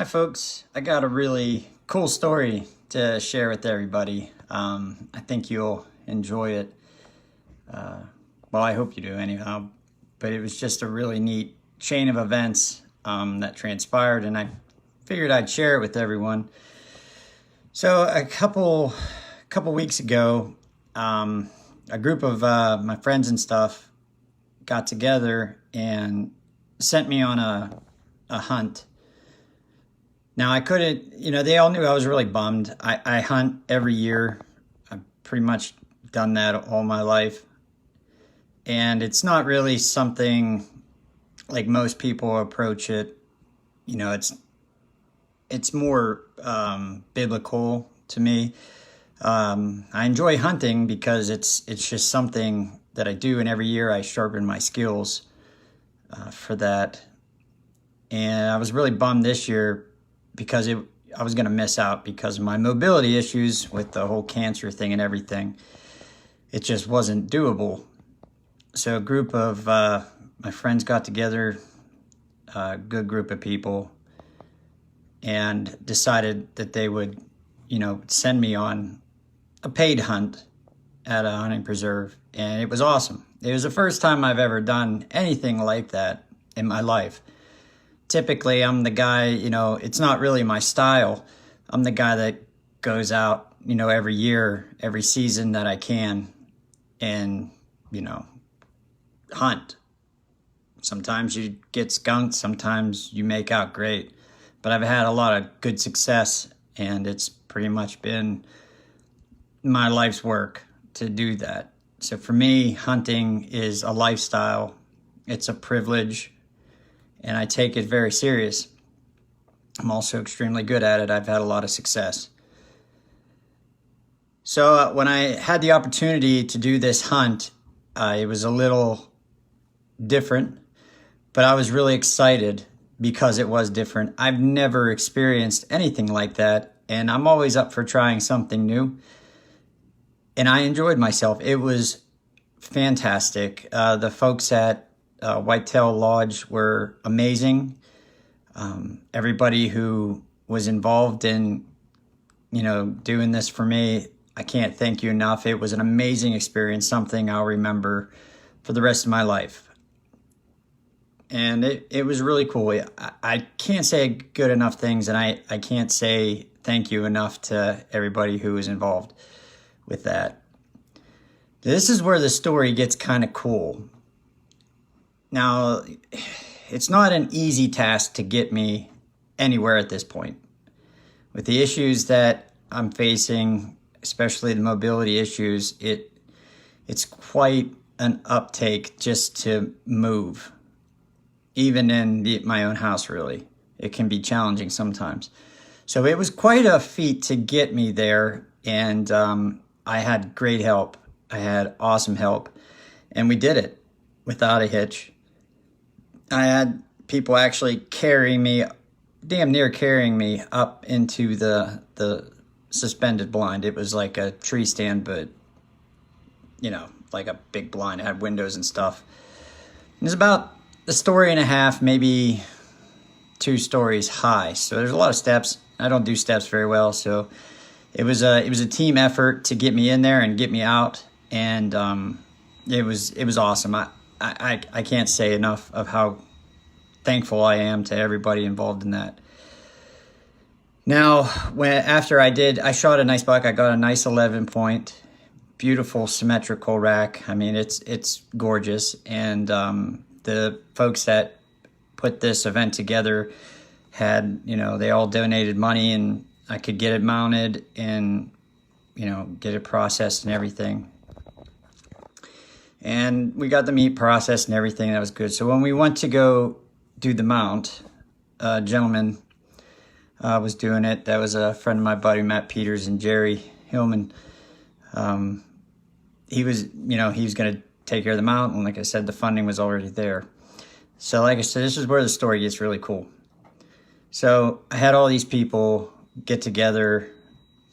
Hi folks, I got a really cool story to share with everybody. I think you'll enjoy it. Well, I hope you do anyhow, but it was just a really neat chain of events that transpired, and I figured I'd share it with everyone. So a couple weeks ago, a group of my friends and stuff got together and sent me on a hunt. Now I couldn't, they all knew I was really bummed. I hunt every year. I've pretty much done that all my life. And it's not really something like most people approach it. It's more biblical to me. I enjoy hunting because it's just something that I do, and every year I sharpen my skills for that. And I was really bummed this year because I was going to miss out because of my mobility issues with the whole cancer thing and everything. It just wasn't doable. So a group of my friends got together, a good group of people, and decided that they would, send me on a paid hunt at a hunting preserve. And it was awesome. It was the first time I've ever done anything like that in my life. Typically, I'm the guy, it's not really my style. I'm the guy that goes out, every year, every season that I can and, hunt. Sometimes you get skunked, sometimes you make out great. But I've had a lot of good success, and it's pretty much been my life's work to do that. So for me, hunting is a lifestyle. It's a privilege. And I take it very serious. I'm also extremely good at it. I've had a lot of success. So when I had the opportunity to do this hunt, it was a little different, but I was really excited because it was different. I've never experienced anything like that, and I'm always up for trying something new. And I enjoyed myself. It was fantastic. The folks at Whitetail Lodge were amazing. Everybody who was involved in, doing this for me, I can't thank you enough. It was an amazing experience, something I'll remember for the rest of my life. And it was really cool. I can't say good enough things, and I can't say thank you enough to everybody who was involved with that. This is where the story gets kind of cool. Now, it's not an easy task to get me anywhere at this point. With the issues that I'm facing, especially the mobility issues, it's quite an uptake just to move. Even in my own house, really. It can be challenging sometimes. So it was quite a feat to get me there, and I had great help. I had awesome help, and we did it without a hitch. I had people actually carrying me, damn near carrying me up into the suspended blind. It was like a tree stand, but, like a big blind. It had windows and stuff. It was about a story and a half, maybe 2 stories high. So there's a lot of steps. I don't do steps very well. So it was a team effort to get me in there and get me out. And it was awesome. I can't say enough of how thankful I am to everybody involved in that. Now, after I shot a nice buck. I got a nice 11 point, beautiful symmetrical rack. I mean, it's gorgeous. And the folks that put this event together had, they all donated money, and I could get it mounted and, get it processed and everything. And we got the meat processed and everything. That was good. So when we went to go do the mount, a gentleman was doing it. That was a friend of my buddy, Matt Peters, and Jerry Hillman. He was going to take care of the mount. And like I said, the funding was already there. So like I said, this is where the story gets really cool. So I had all these people get together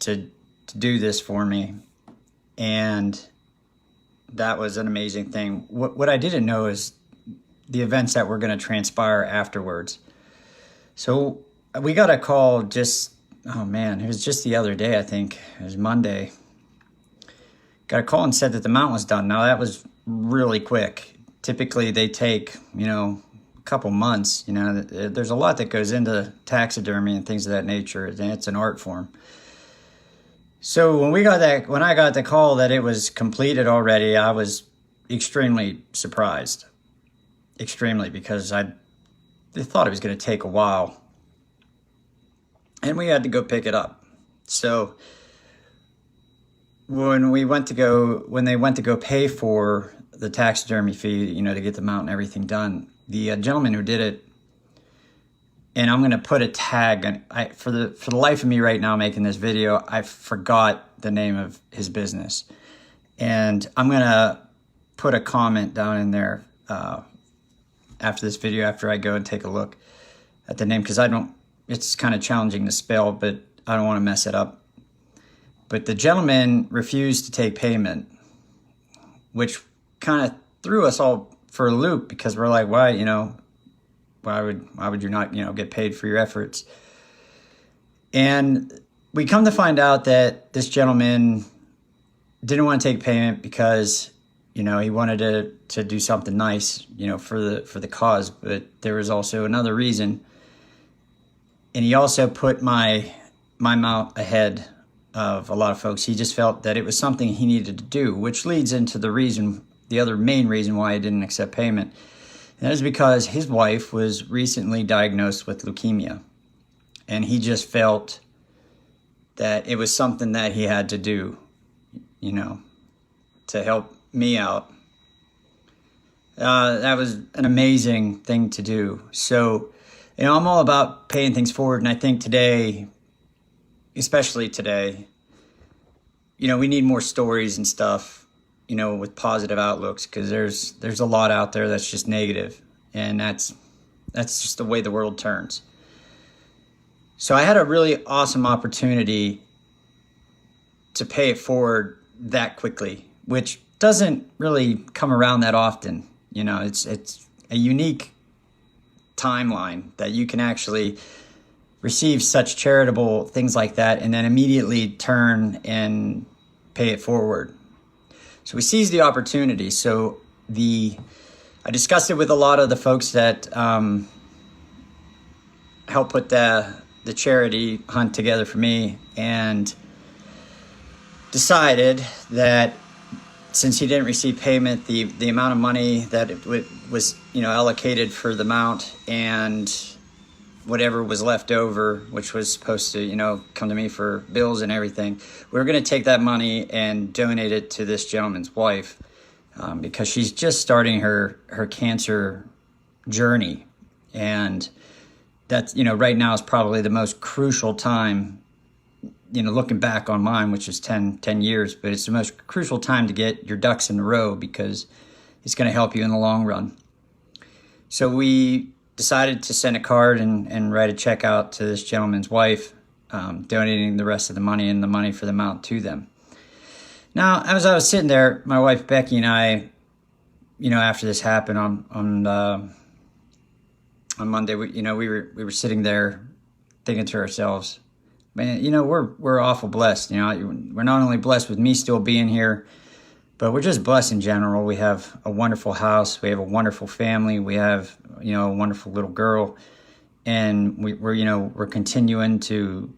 to do this for me. And that was an amazing thing. What I didn't know is the events that were going to transpire afterwards. So we got a call just, oh man, it was just the other day, I think. It was Monday. Got a call and said that the mount was done. Now, that was really quick. Typically, they take, a couple months. There's a lot that goes into taxidermy and things of that nature, and it's an art form. So when I got the call that it was completed already, I was extremely surprised. Extremely, because I thought it was going to take a while. And we had to go pick it up. So when they went to go pay for the taxidermy fee, to get the mount and everything done, the gentleman who did it, and I'm going to put a tag, and for the life of me right now making this video, I forgot the name of his business. And I'm going to put a comment down in there after this video, after I go and take a look at the name, because it's kind of challenging to spell, but I don't want to mess it up. But the gentleman refused to take payment, which kind of threw us all for a loop, because we're like, why would you not, get paid for your efforts? And we come to find out that this gentleman didn't want to take payment because, he wanted to do something nice, for the cause. But there was also another reason. And he also put my mount ahead of a lot of folks. He just felt that it was something he needed to do, which leads into the other main reason why I didn't accept payment. And that is because his wife was recently diagnosed with leukemia. And he just felt that it was something that he had to do, to help me out. That was an amazing thing to do. So, I'm all about paying things forward. And I think today, especially today, we need more stories and stuff, with positive outlooks, because there's a lot out there that's just negative, and that's just the way the world turns. So I had a really awesome opportunity to pay it forward that quickly, which doesn't really come around that often. It's a unique timeline that you can actually receive such charitable things like that and then immediately turn and pay it forward. So we seized the opportunity. So I discussed it with a lot of the folks that helped put the charity hunt together for me, and decided that since he didn't receive payment, the amount of money that was allocated for the mount and whatever was left over, which was supposed to come to me for bills and everything, we were going to take that money and donate it to this gentleman's wife, because she's just starting her cancer journey. And that's, right now is probably the most crucial time, looking back on mine, which is 10 years, but it's the most crucial time to get your ducks in a row, because it's going to help you in the long run. So we decided to send a card and write a check out to this gentleman's wife, donating the rest of the money and the money for the mount to them. Now, as I was sitting there, my wife Becky and I, after this happened on Monday, we were sitting there thinking to ourselves, man, we're awful blessed. We're not only blessed with me still being here, but we're just blessed in general. We have a wonderful house. We have a wonderful family. We have, a wonderful little girl, and we're continuing to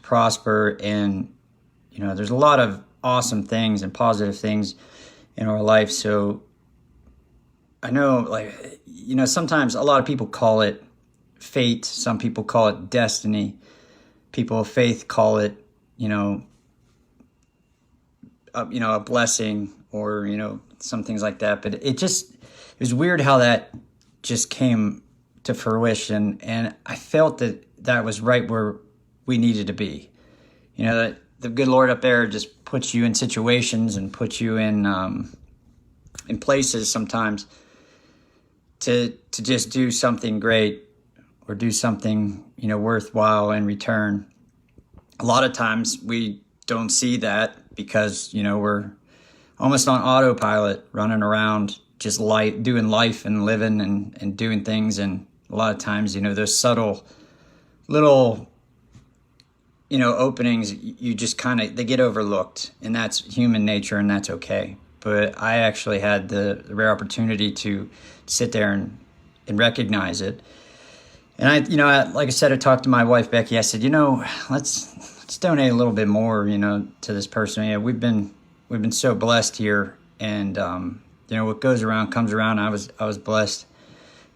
prosper. And, there's a lot of awesome things and positive things in our life. So I know, sometimes a lot of people call it fate. Some people call it destiny. People of faith call it, a blessing, or, some things like that. But it was weird how that just came to fruition. And I felt that was right where we needed to be. That the good Lord up there just puts you in situations and puts you in places sometimes to just do something great, or do something, worthwhile in return. A lot of times we don't see that because, we're almost on autopilot, running around, just doing life and living and doing things. And a lot of times, those subtle little, openings, you just they get overlooked, and that's human nature, and that's okay. But I actually had the rare opportunity to sit there and recognize it. And like I said, I talked to my wife, Becky. I said, let's donate a little bit more, to this person. Yeah, we've been so blessed here, and what goes around comes around. I was blessed,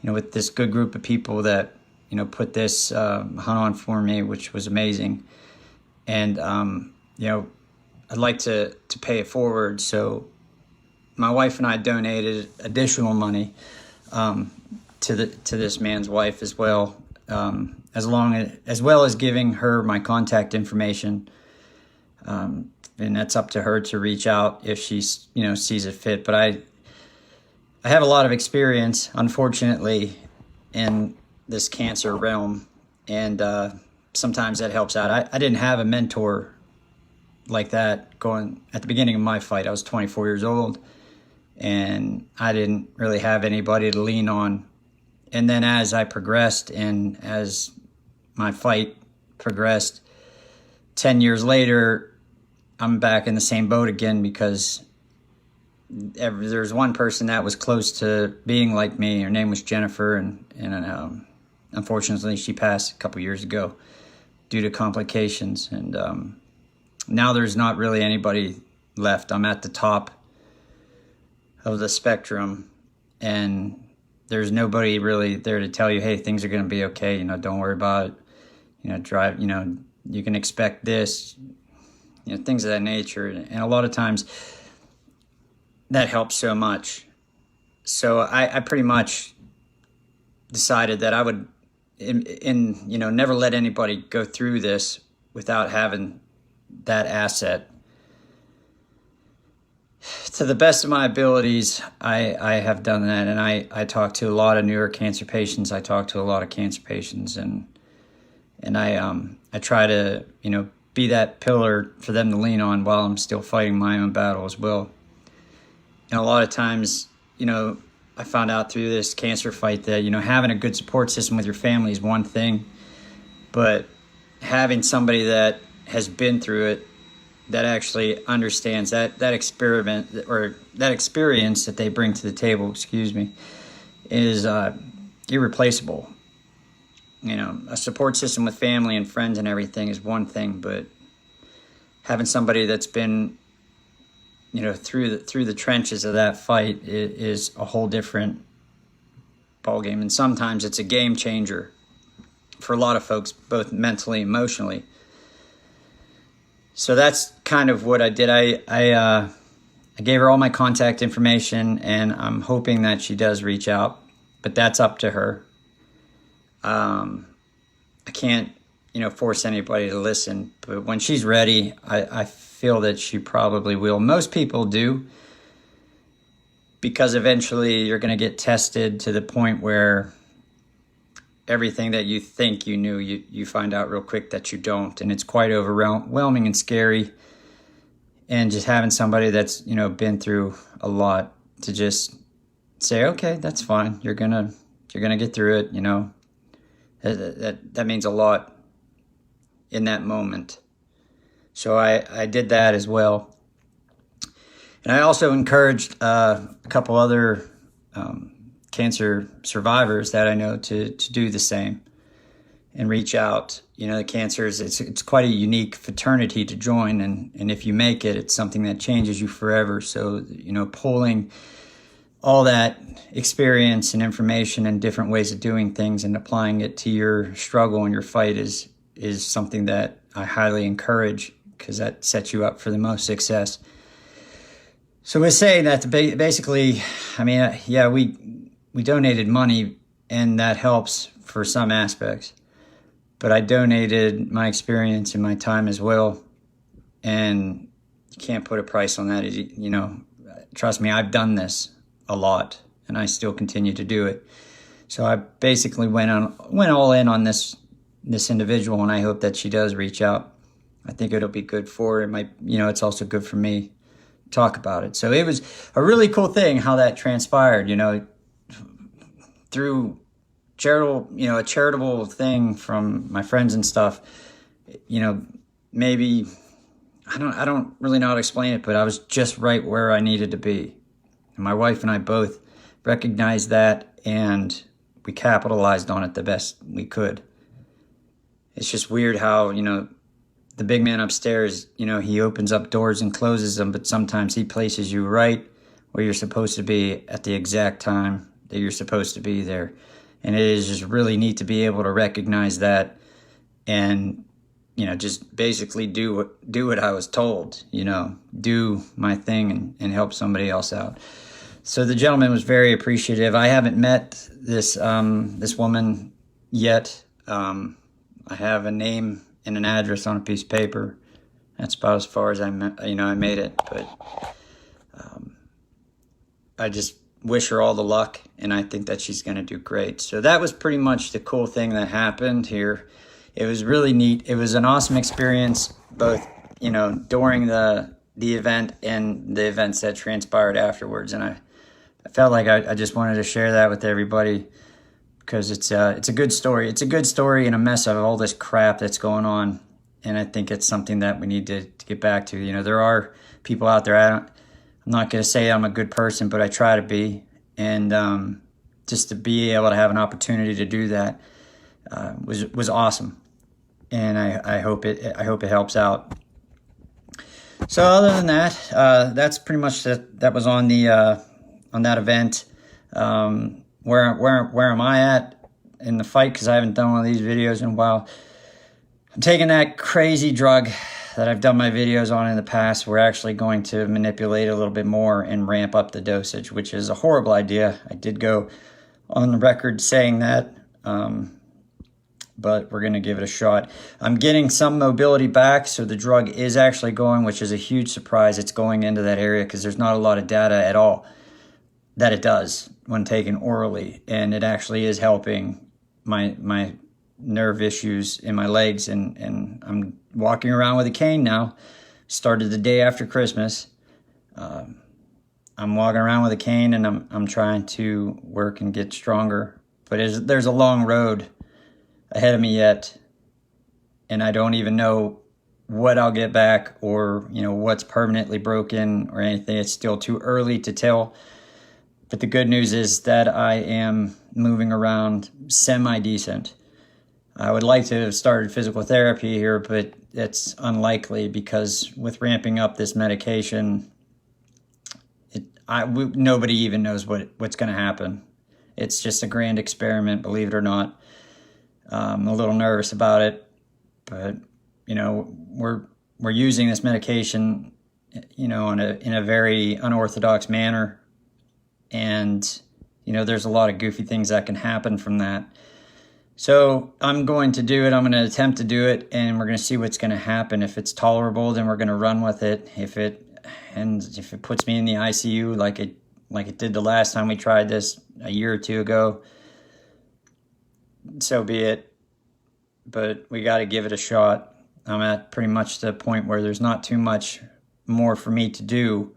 with this good group of people that put this hunt on for me, which was amazing. And I'd like to pay it forward. So my wife and I donated additional money to this man's wife as well, as well as giving her my contact information. And that's up to her to reach out if she sees it fit. But I have a lot of experience, unfortunately, in this cancer realm, and sometimes that helps out. I didn't have a mentor like that going at the beginning of my fight. I was 24 years old, and I didn't really have anybody to lean on. And then as I progressed and as my fight progressed, 10 years later, I'm back in the same boat again, because there's one person that was close to being like me. Her name was Jennifer, and unfortunately she passed a couple years ago due to complications. And now there's not really anybody left. I'm at the top of the spectrum, and there's nobody really there to tell you, hey, things are going to be okay. Don't worry about it. Drive, you can expect this, things of that nature. And a lot of times that helps so much. So I pretty much decided that I would, never let anybody go through this without having that asset. To the best of my abilities, I have done that, and I talk to a lot of newer cancer patients. I talk to a lot of cancer patients, and I try to be that pillar for them to lean on while I'm still fighting my own battle as well. And a lot of times, I found out through this cancer fight that having a good support system with your family is one thing, but having somebody that has been through it, that actually understands that experiment or that experience that they bring to the table, is irreplaceable. A support system with family and friends and everything is one thing, but having somebody that's been, through the trenches of that fight is a whole different ballgame. And sometimes it's a game changer for a lot of folks, both mentally and emotionally. So that's kind of what I did. I gave her all my contact information, and I'm hoping that she does reach out, but that's up to her. I can't, force anybody to listen, but when she's ready, I feel that she probably will. Most people do, because eventually you're going to get tested to the point where everything that you think you knew, you find out real quick that you don't, and it's quite overwhelming and scary. And just having somebody that's been through a lot to just say, okay, that's fine, you're gonna get through it, that means a lot in that moment. So I did that as well. And I also encouraged a couple other cancer survivors that I know to do the same and reach out. The cancers, it's quite a unique fraternity to join, and if you make it, it's something that changes you forever. So, pulling all that experience and information and different ways of doing things and applying it to your struggle and your fight is something that I highly encourage, because that sets you up for the most success. So we're saying that basically, we donated money, and that helps for some aspects. But I donated my experience and my time as well. And you can't put a price on that. Trust me, I've done this a lot, and I still continue to do it. So I basically went all in on this individual, and I hope that she does reach out. I think it'll be good for her. It's also good for me to talk about it. So it was a really cool thing how that transpired, through a charitable thing from my friends and stuff. Maybe I don't really know how to explain it, but I was just right where I needed to be. And my wife and I both recognized that, and we capitalized on it the best we could. It's just weird how, the big man upstairs, he opens up doors and closes them, but sometimes he places you right where you're supposed to be at the exact time that you're supposed to be there. And it is just really neat to be able to recognize that and, just basically do what I was told, do my thing and help somebody else out. So the gentleman was very appreciative. I haven't met this woman yet. I have a name and an address on a piece of paper. That's about as far as I made it. But I just wish her all the luck, and I think that she's going to do great. So that was pretty much the cool thing that happened here. It was really neat. It was an awesome experience, both during the event and the events that transpired afterwards. And I felt like I just wanted to share that with everybody, because it's a good story. It's a good story in a mess of all this crap that's going on, and I think it's something that we need to get back to. There are people out there. I'm not going to say I'm a good person, but I try to be, and just to be able to have an opportunity to do that was awesome, and I hope it helps out. So other than that, that's pretty much that was on the on that event. Where am I at in the fight? Because I haven't done one of these videos in a while. I'm taking that crazy drug that I've done my videos on in the past. We're actually going to manipulate a little bit more and ramp up the dosage, which is a horrible idea. I did go on the record saying that, but we're going to give it a shot. I'm getting some mobility back, so the drug is actually going, which is a huge surprise. It's going into that area because there's not a lot of data at all that it does when taken orally, and it actually is helping my nerve issues in my legs, and I'm walking around with a cane now. Started the day after Christmas. I'm walking around with a cane, and I'm trying to work and get stronger, but there's a long road ahead of me yet, and I don't even know what I'll get back, or what's permanently broken or anything. It's still too early to tell. But the good news is that I am moving around semi-decent. I would like to have started physical therapy here, but it's unlikely because with ramping up this medication, nobody even knows what's going to happen. It's just a grand experiment, believe it or not. I'm a little nervous about it, but we're using this medication, in a very unorthodox manner. And, there's a lot of goofy things that can happen from that. So I'm going to do it. I'm going to attempt to do it, and we're going to see what's going to happen. If it's tolerable, then we're going to run with it. If it puts me in the ICU like it did the last time we tried this a year or two ago, so be it. But we got to give it a shot. I'm at pretty much the point where there's not too much more for me to do.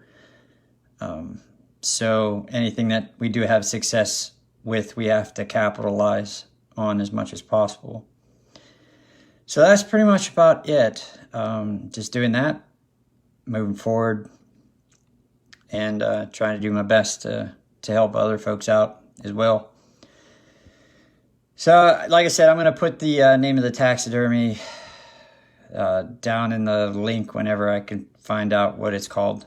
So anything that we do have success with, we have to capitalize on as much as possible. So that's pretty much about it. Just doing that, moving forward, and trying to do my best to help other folks out as well. So, like I said, I'm going to put the name of the taxidermy down in the link whenever I can find out what it's called.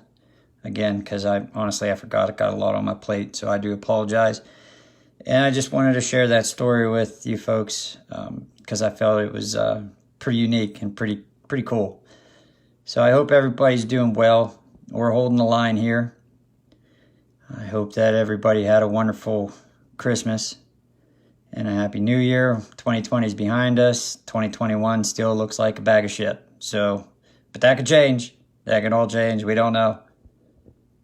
Again, because I forgot. I got a lot on my plate, so I do apologize. And I just wanted to share that story with you folks because I felt it was pretty unique and pretty cool. So I hope everybody's doing well. We're holding the line here. I hope that everybody had a wonderful Christmas and a happy New Year. 2020 is behind us. 2021 still looks like a bag of shit. So, but that could change. That could all change. We don't know.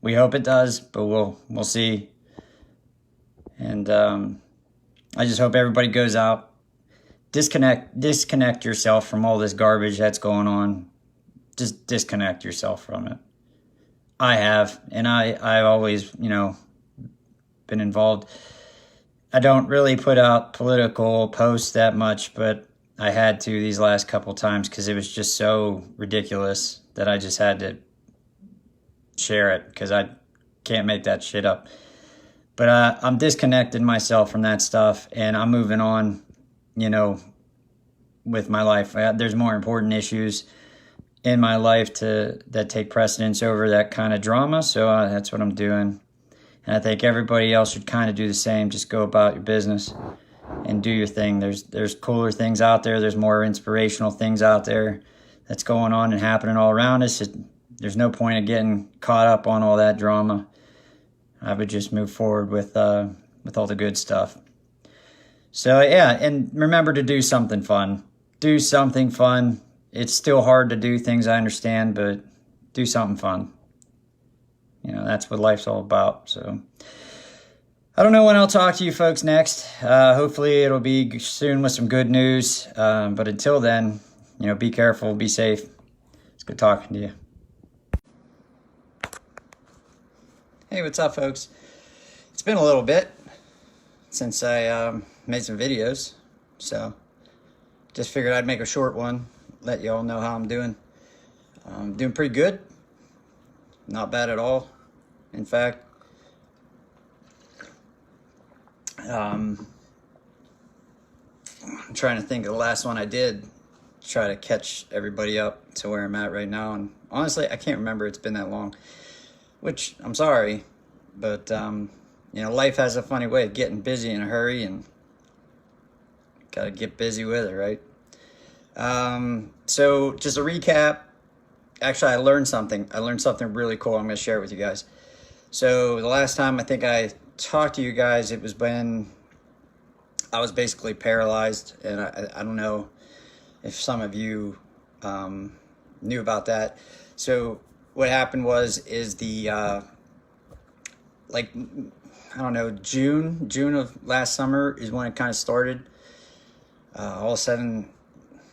We hope it does, but we'll see. And I just hope everybody goes out, disconnect yourself from all this garbage that's going on. Just disconnect yourself from it. I have, and I've always, been involved. I don't really put out political posts that much, but I had to these last couple times because it was just so ridiculous that I just had to share it because I can't make that shit up. But I'm disconnected myself from that stuff, and I'm moving on, you know, with my life. There's more important issues in my life that take precedence over that kind of drama, so that's what I'm doing. And I think everybody else should kind of do the same. Just go about your business and do your thing. There's cooler things out there. There's more inspirational things out there that's going on and happening all around us. There's no point of getting caught up on all that drama. I would just move forward with all the good stuff. So yeah, and remember to do something fun. Do something fun. It's still hard to do things, I understand, but do something fun. You know, that's what life's all about. So I don't know when I'll talk to you folks next. Hopefully it'll be soon with some good news. But until then, you know, be careful, be safe. It's good talking to you. Hey, what's up, folks? It's been a little bit since I made some videos, so just figured I'd make a short one, let you all know how I'm doing. I'm doing pretty good. Not bad at all. In fact, I'm trying to think of the last one I did, try to catch everybody up to where I'm at right now. And honestly, I can't remember. It's been that long, which I'm sorry, but you know, life has a funny way of getting busy in a hurry, and gotta get busy with it, right? So just a recap. Actually, I learned something. I learned something really cool. I'm going to share it with you guys. So the last time I think I talked to you guys, it was when I was basically paralyzed, and I don't know if some of you knew about that. So what happened is the like, I don't know, June of last summer is when it kind of started. All of a sudden,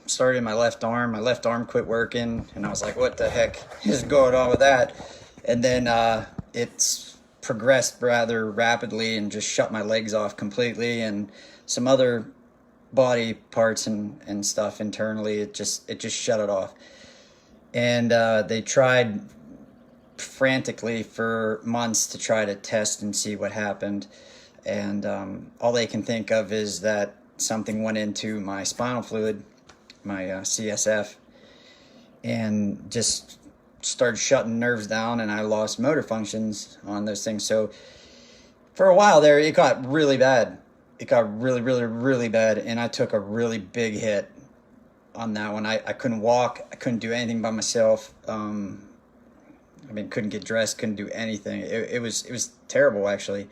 started in my left arm quit working, and I was like, what the heck is going on with that? And then it's progressed rather rapidly and just shut my legs off completely, and some other body parts and stuff internally. It just shut it off. And they tried frantically for months to try to test and see what happened, and all they can think of is that something went into my spinal fluid, my CSF, and just started shutting nerves down, and I lost motor functions on those things. So for a while there, it got really bad. It got really, really, really bad, and I took a really big hit on that one. I couldn't walk. I couldn't do anything by myself. I mean, couldn't get dressed, couldn't do anything. It was terrible, actually.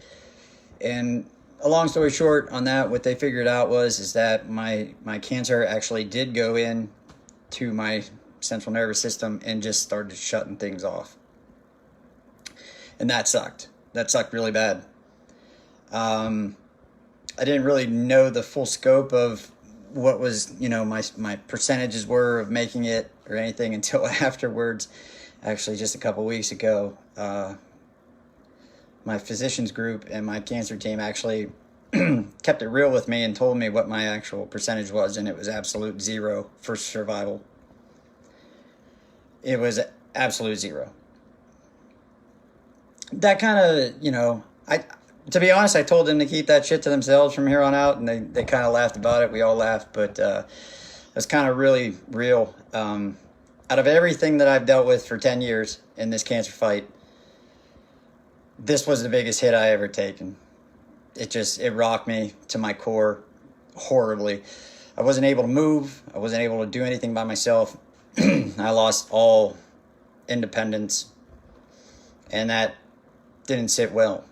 And a long story short on that, what they figured out is that my cancer actually did go in to my central nervous system and just started shutting things off. And that sucked. That sucked really bad. I didn't really know the full scope of what was, you know, my percentages were of making it or anything until afterwards. Actually, just a couple weeks ago, my physicians group and my cancer team actually kept it real with me and told me what my actual percentage was, and it was absolute zero for survival. It was absolute zero. That kind of, you know, to be honest, I told them to keep that shit to themselves from here on out, and they kind of laughed about it. We all laughed, but it was kind of really real. Out of everything that I've dealt with for 10 years in this cancer fight, this was the biggest hit I ever taken. It rocked me to my core horribly. I wasn't able to move. I wasn't able to do anything by myself. I lost all independence, and that didn't sit well.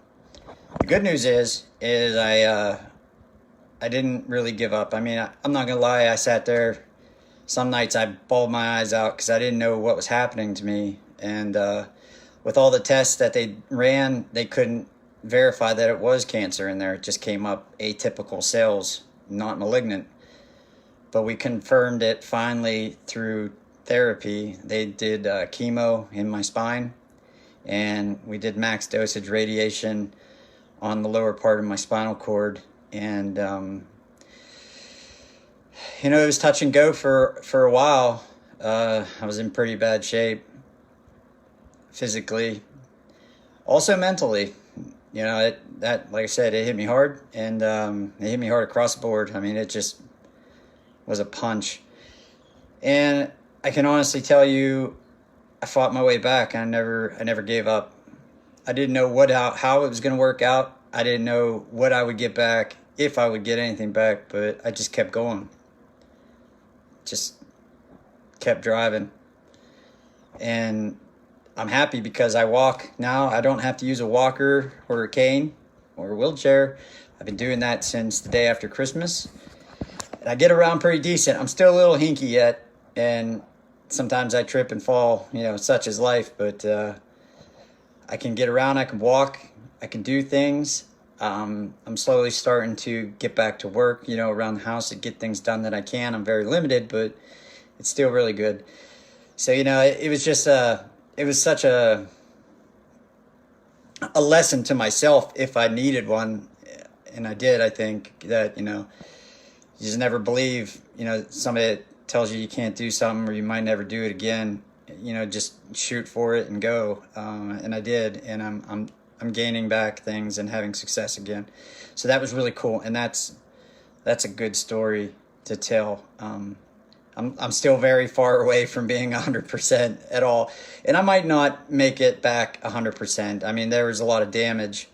The good news is I didn't really give up. I mean, I'm not gonna lie. I sat there. Some nights I bawled my eyes out because I didn't know what was happening to me. And with all the tests that they ran, they couldn't verify that it was cancer in there. It just came up atypical cells, not malignant. But we confirmed it finally through therapy. They did chemo in my spine, and we did max dosage radiation on the lower part of my spinal cord, And, you know, it was touch and go for a while. I was in pretty bad shape physically, also mentally. You know, that, like I said, it hit me hard, and it hit me hard across the board. I mean, it just was a punch. And I can honestly tell you, I fought my way back. I never gave up. I didn't know how it was going to work out. I didn't know what I would get back, if I would get anything back, but I just kept going. Just kept driving. And I'm happy because I walk now. I don't have to use a walker or a cane or a wheelchair. I've been doing that since the day after Christmas. And I get around pretty decent. I'm still a little hinky yet, and sometimes I trip and fall, you know, such is life, but I can get around, I can walk, I can do things. I'm slowly starting to get back to work, you know, around the house to get things done that I can. I'm very limited, but it's still really good. So, you know, it was just it was such a lesson to myself if I needed one, and I did. I think that, you know, you just never believe, you know, somebody that tells you can't do something or you might never do it again. You know, just shoot for it and go. And I did, and I'm gaining back things and having success again. So that was really cool, and that's a good story to tell. I'm still very far away from being 100% at all, and I might not make it back 100%. I mean, there was a lot of damage,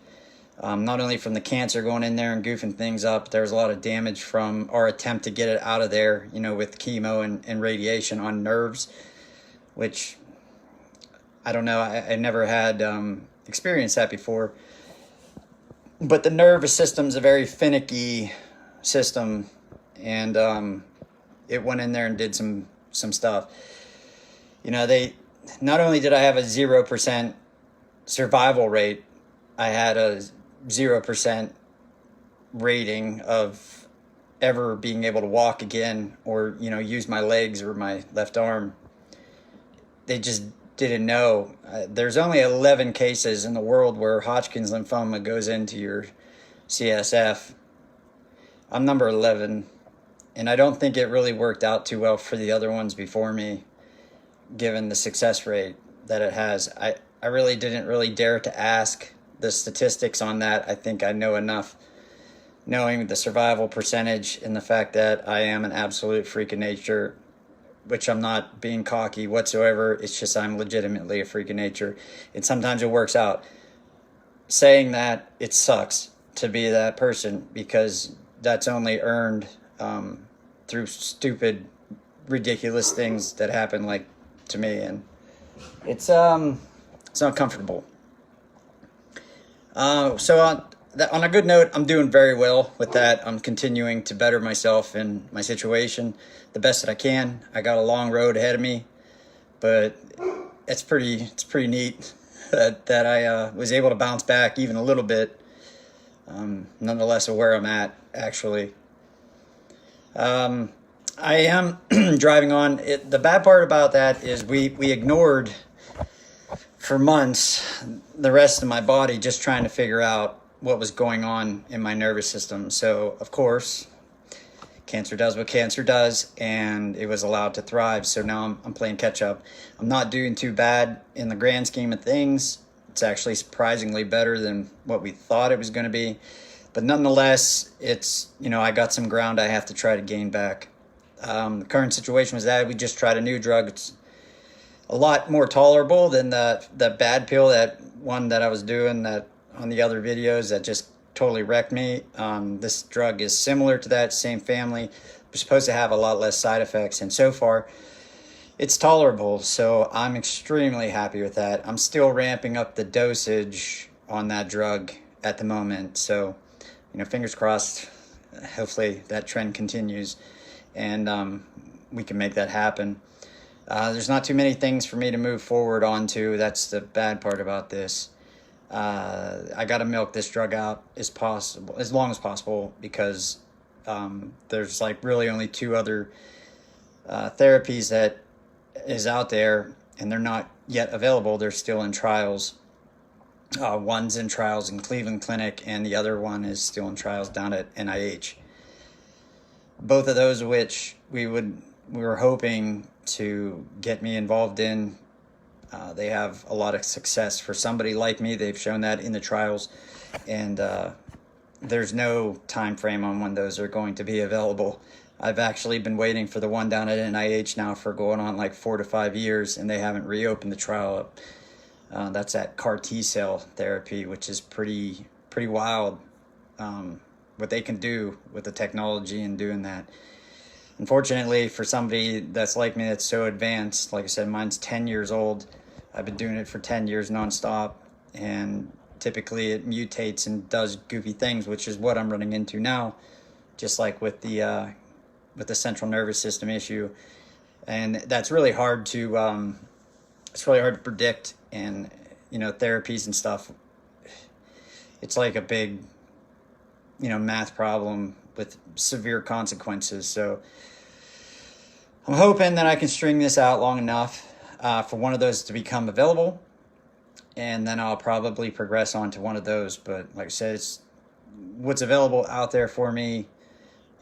not only from the cancer going in there and goofing things up. There was a lot of damage from our attempt to get it out of there, you know, with chemo and radiation on nerves, which I don't know. I never had experienced that before. But the nervous system's a very finicky system, and it went in there and did some stuff. You know, not only did I have a 0% survival rate, I had a 0% rating of ever being able to walk again or, you know, use my legs or my left arm. They just didn't know. There's only 11 cases in the world where Hodgkins lymphoma goes into your CSF. I'm number 11, and I don't think it really worked out too well for the other ones before me, given the success rate that it has. I really didn't really dare to ask the statistics on that. I think I know enough, knowing the survival percentage and the fact that I am an absolute freak of nature, which I'm not being cocky whatsoever. It's just I'm legitimately a freak of nature. And sometimes it works out. Saying that, it sucks to be that person, because that's only earned through stupid, ridiculous things that happen, like to me. And it's not comfortable. So on a good note, I'm doing very well with that. I'm continuing to better myself and my situation the best that I can. I got a long road ahead of me, but it's pretty neat that I was able to bounce back even a little bit, nonetheless of where I'm at, actually. I am driving on. The bad part about that is we ignored for months the rest of my body, just trying to figure out what was going on in my nervous system. So, of course, cancer does what cancer does, and it was allowed to thrive. So now I'm playing catch up. I'm not doing too bad in the grand scheme of things. It's actually surprisingly better than what we thought it was going to be. But nonetheless, it's, you know, I got some ground I have to try to gain back. The current situation was that we just tried a new drug. It's a lot more tolerable than the bad pill, that one that I was doing that on the other videos that just totally wrecked me. This drug is similar to that, same family. We're supposed to have a lot less side effects, and so far it's tolerable, so I'm extremely happy with that. I'm still ramping up the dosage on that drug at the moment, so, you know, fingers crossed, hopefully that trend continues, and we can make that happen. There's not too many things for me to move forward onto. That's the bad part about this. I got to milk this drug out as long as possible, because there's like really only two other therapies that is out there, and they're not yet available. They're still in trials. One's in trials in Cleveland Clinic, and the other one is still in trials down at NIH. Both of those, which we were hoping to get me involved in. They have a lot of success for somebody like me. They've shown that in the trials, and there's no time frame on when those are going to be available. I've actually been waiting for the one down at NIH now for going on like 4 to 5 years, and they haven't reopened the trial. That's that CAR T cell therapy, which is pretty wild. What they can do with the technology and doing that. Unfortunately, for somebody that's like me, that's so advanced, like I said, mine's 10 years old. I've been doing it for 10 years nonstop, and typically it mutates and does goofy things, which is what I'm running into now, just like with the central nervous system issue. And that's really hard to predict. And therapies and stuff, it's like a big math problem with severe consequences. So I'm hoping that I can string this out long enough for one of those to become available, and then I'll probably progress on to one of those. But like I said, what's available out there for me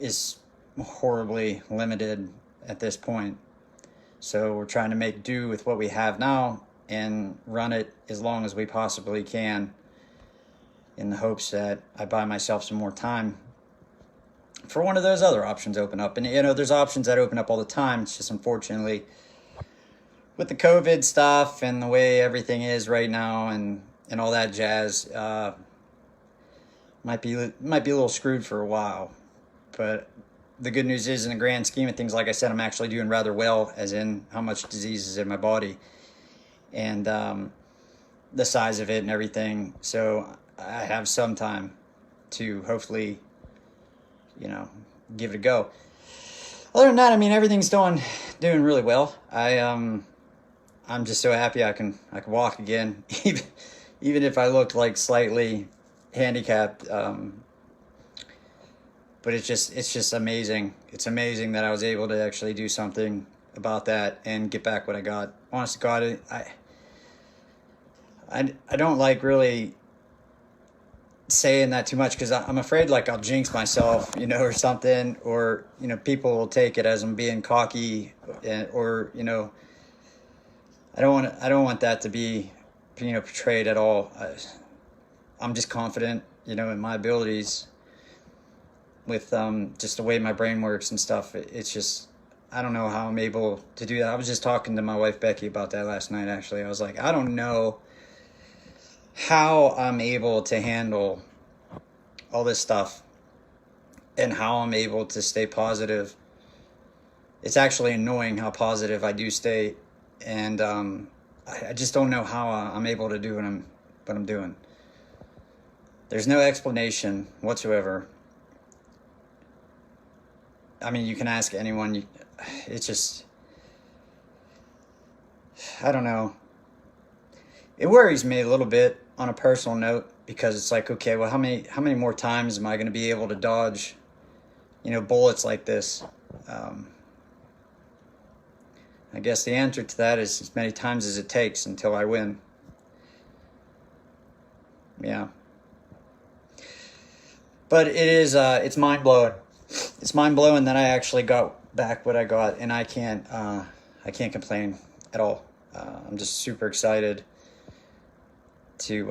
is horribly limited at this point. So we're trying to make do with what we have now and run it as long as we possibly can, in the hopes that I buy myself some more time for one of those other options open up. And there's options that open up all the time. It's just, unfortunately, with the COVID stuff and the way everything is right now and all that jazz, might be a little screwed for a while. But the good news is, in the grand scheme of things, like I said, I'm actually doing rather well, as in how much disease is in my body and the size of it and everything. So I have some time to hopefully, give it a go. Other than that, everything's doing really well. I'm just so happy I can walk again, even if I looked like slightly handicapped. But it's just amazing. It's amazing that I was able to actually do something about that and get back what I got. Honest to God, I don't like really saying that too much, because I'm afraid like I'll jinx myself, or something, or people will take it as I'm being cocky, or I don't want that to be portrayed at all. I'm just confident in my abilities with just the way my brain works and stuff. It's just, I don't know how I'm able to do that. I was just talking to my wife Becky about that last night, actually. I was like, I don't know how I'm able to handle all this stuff and how I'm able to stay positive. It's actually annoying how positive I do stay, and I just don't know how I'm able to do what I'm doing. There's no explanation whatsoever. You can ask anyone. It's just, I don't know. It worries me a little bit on a personal note, because it's like, okay, well, how many more times am I going to be able to dodge, bullets like this? I guess the answer to that is as many times as it takes until I win. Yeah. But it is, it's mind blowing. It's mind blowing that I actually got back what I got, and I can't complain at all. I'm just super excited to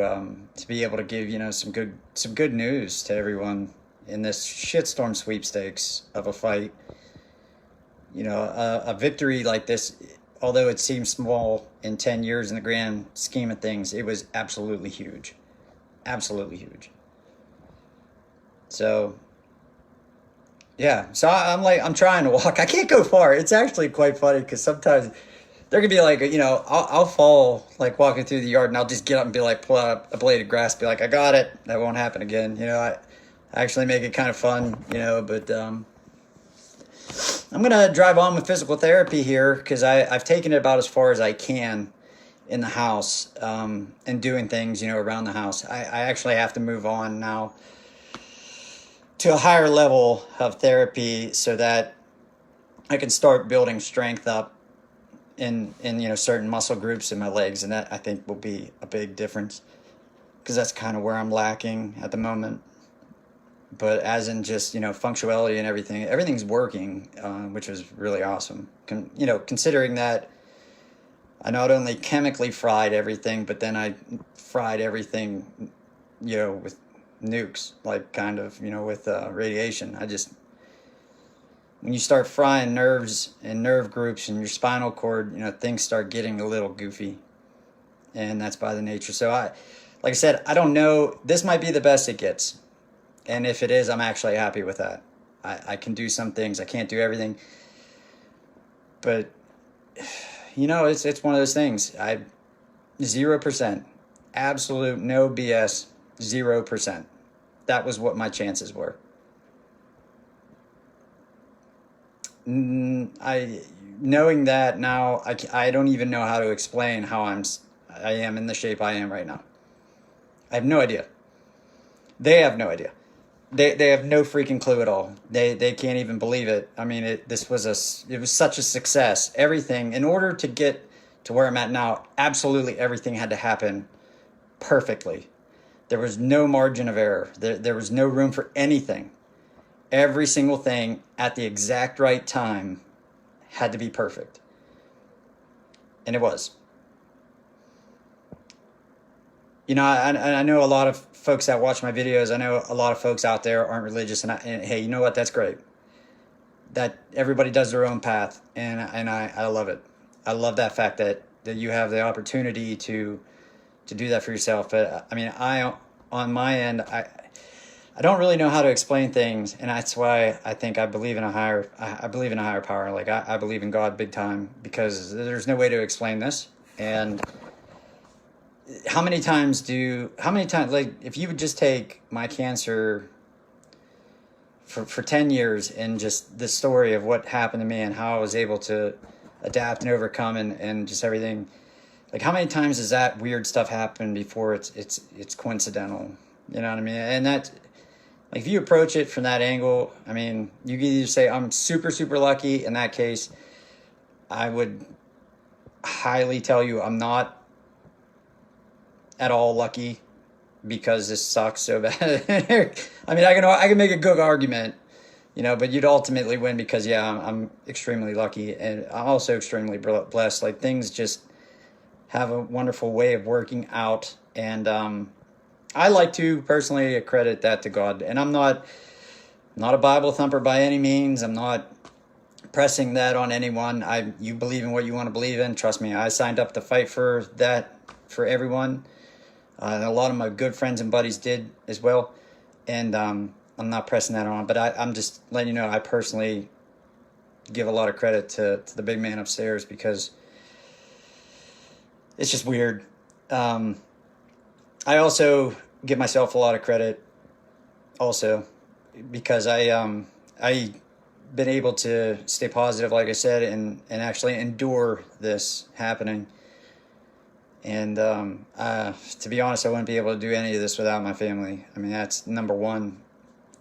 be able to give some good news to everyone in this shitstorm sweepstakes of a fight. A victory like this, although it seems small in 10 years in the grand scheme of things, it was absolutely huge. Absolutely huge. So, yeah. So I'm trying to walk. I can't go far. It's actually quite funny, because sometimes there could be like, I'll fall like walking through the yard, and I'll just get up and be like, pull out a blade of grass, be like, I got it. That won't happen again. I actually make it kind of fun, but I'm going to drive on with physical therapy here, because I've taken it about as far as I can in the house, and doing things, around the house. I actually have to move on now to a higher level of therapy, so that I can start building strength up in certain muscle groups in my legs, and that, I think, will be a big difference. because that's kind of where I'm lacking at the moment. But as in just, functionality and everything, everything's working, which was really awesome. Considering that I not only chemically fried everything, but then I fried everything, with nukes, like kind of, with radiation. When you start frying nerves and nerve groups in your spinal cord, things start getting a little goofy. And that's by the nature. So like I said, I don't know. This might be the best it gets. And if it is, I'm actually happy with that. I can do some things. I can't do everything. But, it's one of those things. 0%. Absolute no BS. 0%. That was what my chances were. Knowing that now, I don't even know how to explain how I am in the shape I am right now. I have no idea. They have no idea. They have no freaking clue at all. They can't even believe it. I mean, it was such a success. Everything, in order to get to where I'm at now, absolutely everything had to happen perfectly. There was no margin of error. There was no room for anything. Every single thing at the exact right time had to be perfect. And it was. I know a lot of folks that watch my videos. I know a lot of folks out there aren't religious, and hey, you know what? That's great. That everybody does their own path, and I love it. I love that fact that you have the opportunity to do that for yourself. But I mean, on my end, I don't really know how to explain things, and that's why I think I believe in a higher power. Like I believe in God big time, because there's no way to explain this. And how many times, like, if you would just take my cancer for 10 years and just the story of what happened to me and how I was able to adapt and overcome and just everything, like, how many times does that weird stuff happen before it's coincidental? You know what I mean? And that, like, if you approach it from that angle, I mean, you can either say I'm super, super lucky. In that case, I would highly tell you I'm not at all lucky, because this sucks so bad. I mean, I can make a good argument, but you'd ultimately win because, yeah, I'm extremely lucky, and I'm also extremely blessed. Like, things just have a wonderful way of working out, and I like to personally accredit that to God. And I'm not a Bible thumper by any means. I'm not pressing that on anyone. You believe in what you want to believe in. Trust me, I signed up to fight for that for everyone. And a lot of my good friends and buddies did as well. And I'm not pressing that on. But I'm just letting you know, I personally give a lot of credit to the big man upstairs, because it's just weird. I also give myself a lot of credit also, because I been able to stay positive, like I said, and actually endure this happening. And to be honest, I wouldn't be able to do any of this without my family. I mean, that's number one.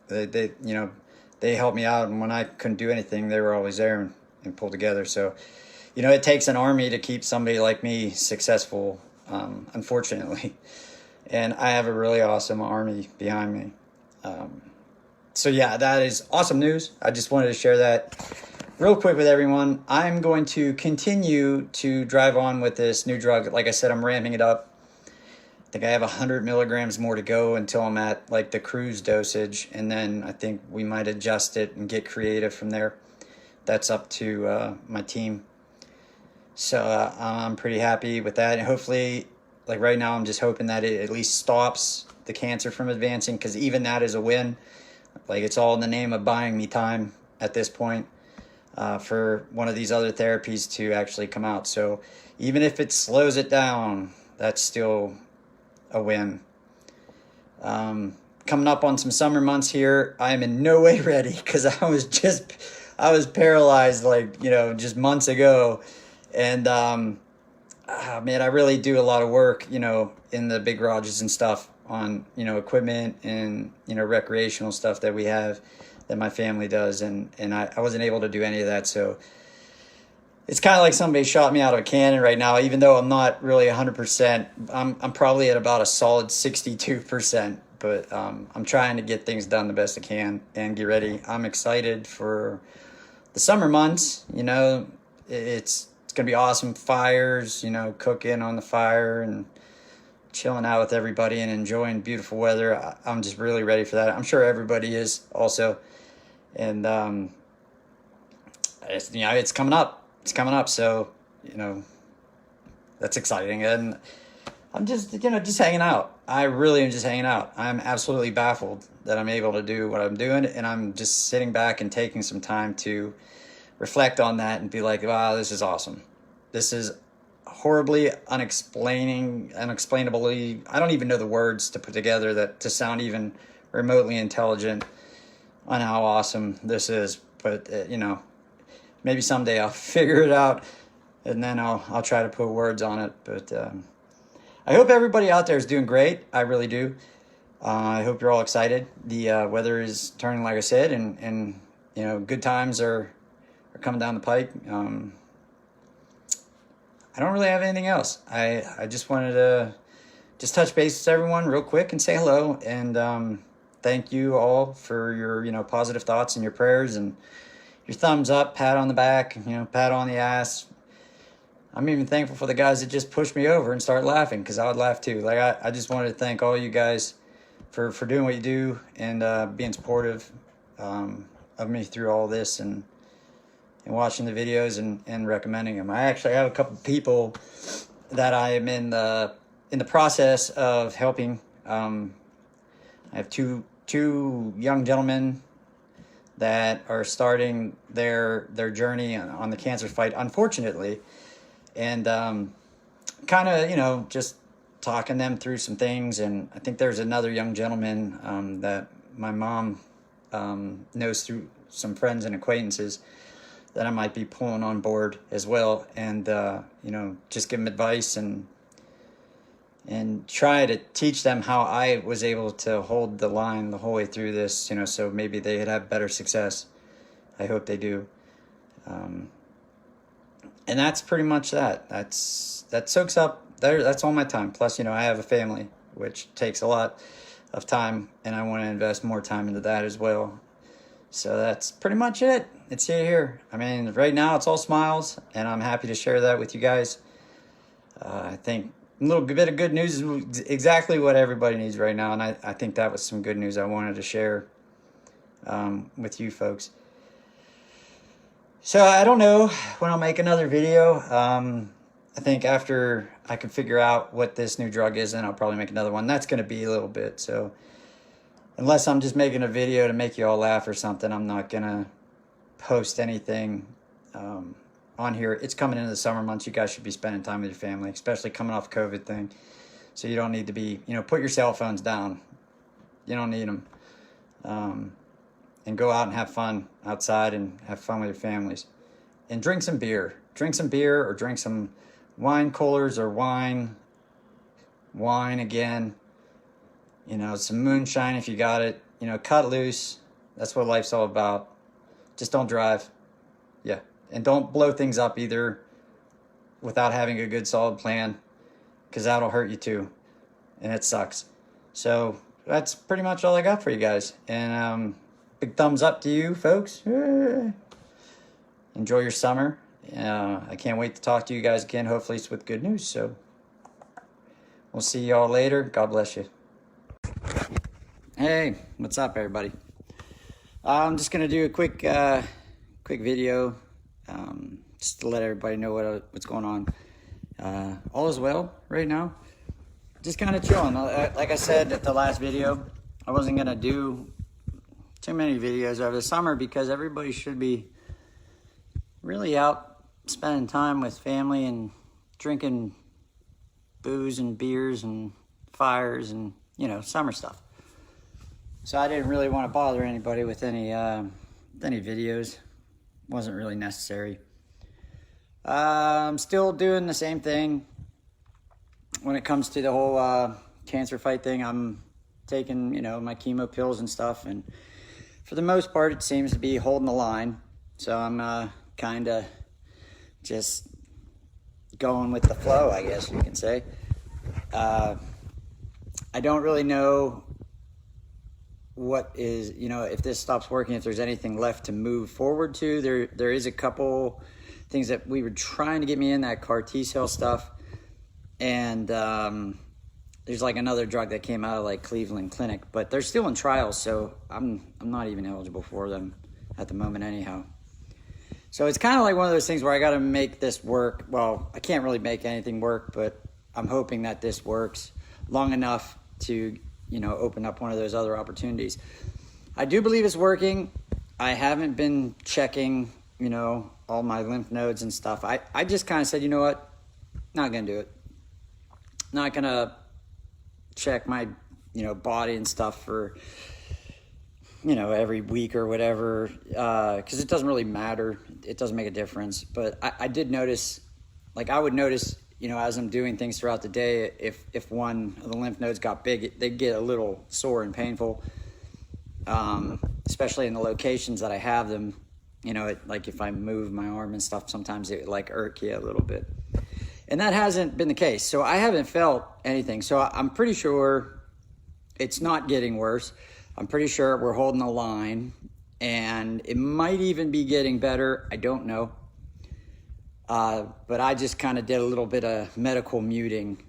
They helped me out, and when I couldn't do anything, they were always there and pulled together. So, it takes an army to keep somebody like me successful, unfortunately. And I have a really awesome army behind me. So yeah, that is awesome news. I just wanted to share that real quick with everyone. I'm going to continue to drive on with this new drug. Like I said, I'm ramping it up. I think I have 100 milligrams more to go until I'm at, like, the cruise dosage. And then I think we might adjust it and get creative from there. That's up to my team. So I'm pretty happy with that. And hopefully, like, right now, I'm just hoping that it at least stops the cancer from advancing, because even that is a win. Like, it's all in the name of buying me time at this point. For one of these other therapies to actually come out. So even if it slows it down, that's still a win. Coming up on some summer months here, I am in no way ready, because I was paralyzed, like, just months ago. And man, I really do a lot of work, in the big garages and stuff on, equipment and, recreational stuff that we have, that my family does, and I wasn't able to do any of that. So it's kind of like somebody shot me out of a cannon right now, even though I'm not really 100%. I'm probably at about a solid 62%, but I'm trying to get things done the best I can and get ready. I'm excited for the summer months. You know, it's going to be awesome. Fires, you know, cooking on the fire and chilling out with everybody and enjoying beautiful weather. I'm just really ready for that. I'm sure everybody is also. And it's, you know, it's coming up. It's coming up. So, you know, that's exciting. And I'm just, you know, just hanging out. I really am just hanging out. I'm absolutely baffled that I'm able to do what I'm doing. And I'm just sitting back and taking some time to reflect on that and be like, wow, this is awesome. This is horribly unexplainably, I don't even know the words to put together that to sound even remotely intelligent on how awesome this is. But, you know, maybe someday I'll figure it out and then I'll try to put words on it. But I hope everybody out there is doing great. I really do. I hope you're all excited. The weather is turning, like I said, and you know, good times are coming down the pike. I don't really have anything else. I just wanted to just touch base with everyone real quick and say hello. And thank you all for your, you know, positive thoughts and your prayers and your thumbs up, pat on the back, you know, pat on the ass. I'm even thankful for the guys that just pushed me over and started laughing, because I would laugh too. Like I just wanted to thank all you guys for doing what you do and being supportive of me through all this and watching the videos and recommending them. I actually have a couple people that I am in the process of helping. I have two young gentlemen that are starting their journey on the cancer fight, unfortunately, and kind of, you know, just talking them through some things. And I think there's another young gentleman that my mom knows through some friends and acquaintances that I might be pulling on board as well, and you know, just give them advice and try to teach them how I was able to hold the line the whole way through this, you know, so maybe they'd have better success. I hope they do. And that's pretty much that. That soaks up there. That's all my time. Plus, you know, I have a family, which takes a lot of time, and I want to invest more time into that as well. So that's pretty much it. It's here. I mean, right now it's all smiles, and I'm happy to share that with you guys. I think a little bit of good news is exactly what everybody needs right now, and I think that was some good news I wanted to share with you folks. So I don't know when I'll make another video. I think after I can figure out what this new drug is, then I'll probably make another one. That's going to be a little bit, so unless I'm just making a video to make you all laugh or something, I'm not going to post anything on here. It's coming into the summer months. You guys should be spending time with your family, especially coming off COVID thing. So you don't need to be, you know, put your cell phones down. You don't need them. And go out and have fun outside and have fun with your families. And drink some beer. Drink some beer or drink some wine coolers or wine again. You know, some moonshine if you got it. You know, cut loose. That's what life's all about. Just don't drive. Yeah. And don't blow things up either without having a good solid plan, because that'll hurt you too. And it sucks. So that's pretty much all I got for you guys. And big thumbs up to you folks. Enjoy your summer. I can't wait to talk to you guys again. Hopefully it's with good news. So we'll see y'all later. God bless you. Hey, what's up, everybody? I'm just gonna do a quick video, just to let everybody know what's going on. All is well right now. Just kind of chilling. Like I said at the last video, I wasn't gonna do too many videos over the summer because everybody should be really out spending time with family and drinking booze and beers and fires and, you know, summer stuff. So I didn't really want to bother anybody with any videos. Wasn't really necessary. I'm still doing the same thing when it comes to the whole cancer fight thing. I'm taking, you know, my chemo pills and stuff, and for the most part, it seems to be holding the line. So I'm kind of just going with the flow, I guess you can say. I don't really know what is, if this stops working, if there's anything left to move forward to. There is a couple things that we were trying to get me in, that CAR T-cell stuff. And there's like another drug that came out of like Cleveland Clinic, but they're still in trials, so I'm not even eligible for them at the moment anyhow. So it's kind of like one of those things where I got to make this work. Well, I can't really make anything work, but I'm hoping that this works long enough to, open up one of those other opportunities. I do believe it's working. I haven't been checking, all my lymph nodes and stuff. I just kind of said, you know what? Not going to do it. Not going to check my, body and stuff for, every week or whatever, because it doesn't really matter. It doesn't make a difference. But I did notice, I would notice, as I'm doing things throughout the day, if one of the lymph nodes got big, they'd get a little sore and painful, especially in the locations that I have them. Like if I move my arm and stuff, sometimes it would irk you a little bit. And that hasn't been the case. So I haven't felt anything. So I'm pretty sure it's not getting worse. I'm pretty sure we're holding the line, and it might even be getting better. I don't know. But I just kind of did a little bit of medical muting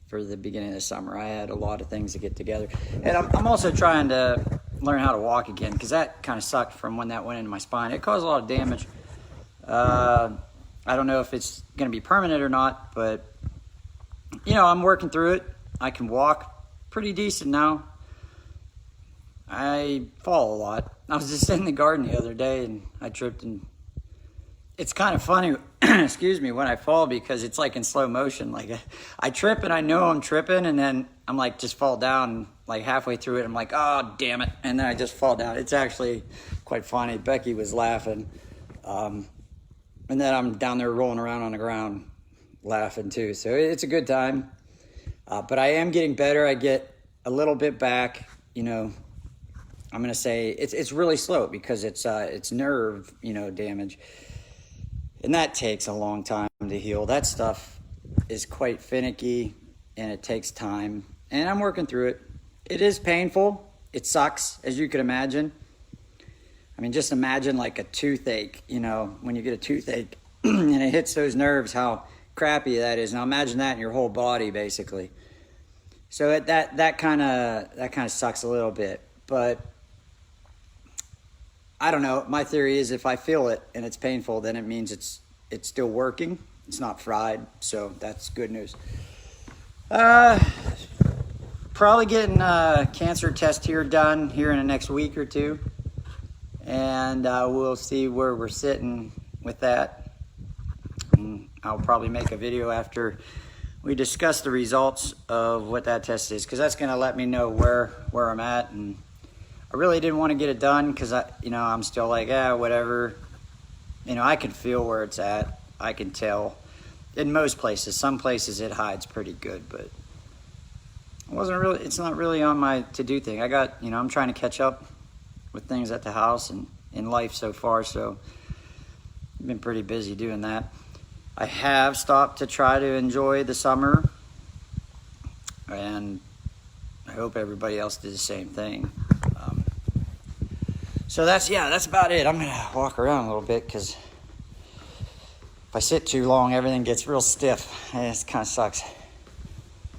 for the beginning of the summer. I had a lot of things to get together. And I'm also trying to learn how to walk again, because that kind of sucked from when that went into my spine. It caused a lot of damage. I don't know if it's going to be permanent or not, but, I'm working through it. I can walk pretty decent now. I fall a lot. I was just in the garden the other day, and I tripped, and it's kind of funny, excuse me, when I fall, because it's like in slow motion. I trip, and I know I'm tripping, and then I'm just fall down, halfway through it. I'm like, oh, damn it. And then I just fall down. It's actually quite funny. Becky was laughing. And then I'm down there rolling around on the ground laughing too. So it's a good time. But I am getting better. I get a little bit back, I'm going to say it's really slow, because it's nerve, damage. And that takes a long time to heal. That stuff is quite finicky, and it takes time. And I'm working through it. It is painful. It sucks, as you can imagine. I mean, just imagine a toothache, when you get a toothache and it hits those nerves, how crappy that is. Now imagine that in your whole body, basically. So that kind of sucks a little bit. But I don't know. My theory is if I feel it and it's painful, then it means it's still working. It's not fried. So that's good news. Probably getting a cancer test done here in the next week or two. And we'll see where we're sitting with that. And I'll probably make a video after we discuss the results of what that test is, because that's going to let me know where I'm at. And I really didn't want to get it done, because I'm still whatever. I can feel where it's at. I can tell in most places. Some places it hides pretty good, but it's not really on my to-do thing. I'm trying to catch up with things at the house and in life so far, so I've been pretty busy doing that. I have stopped to try to enjoy the summer, and I hope everybody else did the same thing. So that's about it. I'm gonna walk around a little bit, because if I sit too long, everything gets real stiff, and it kind of sucks.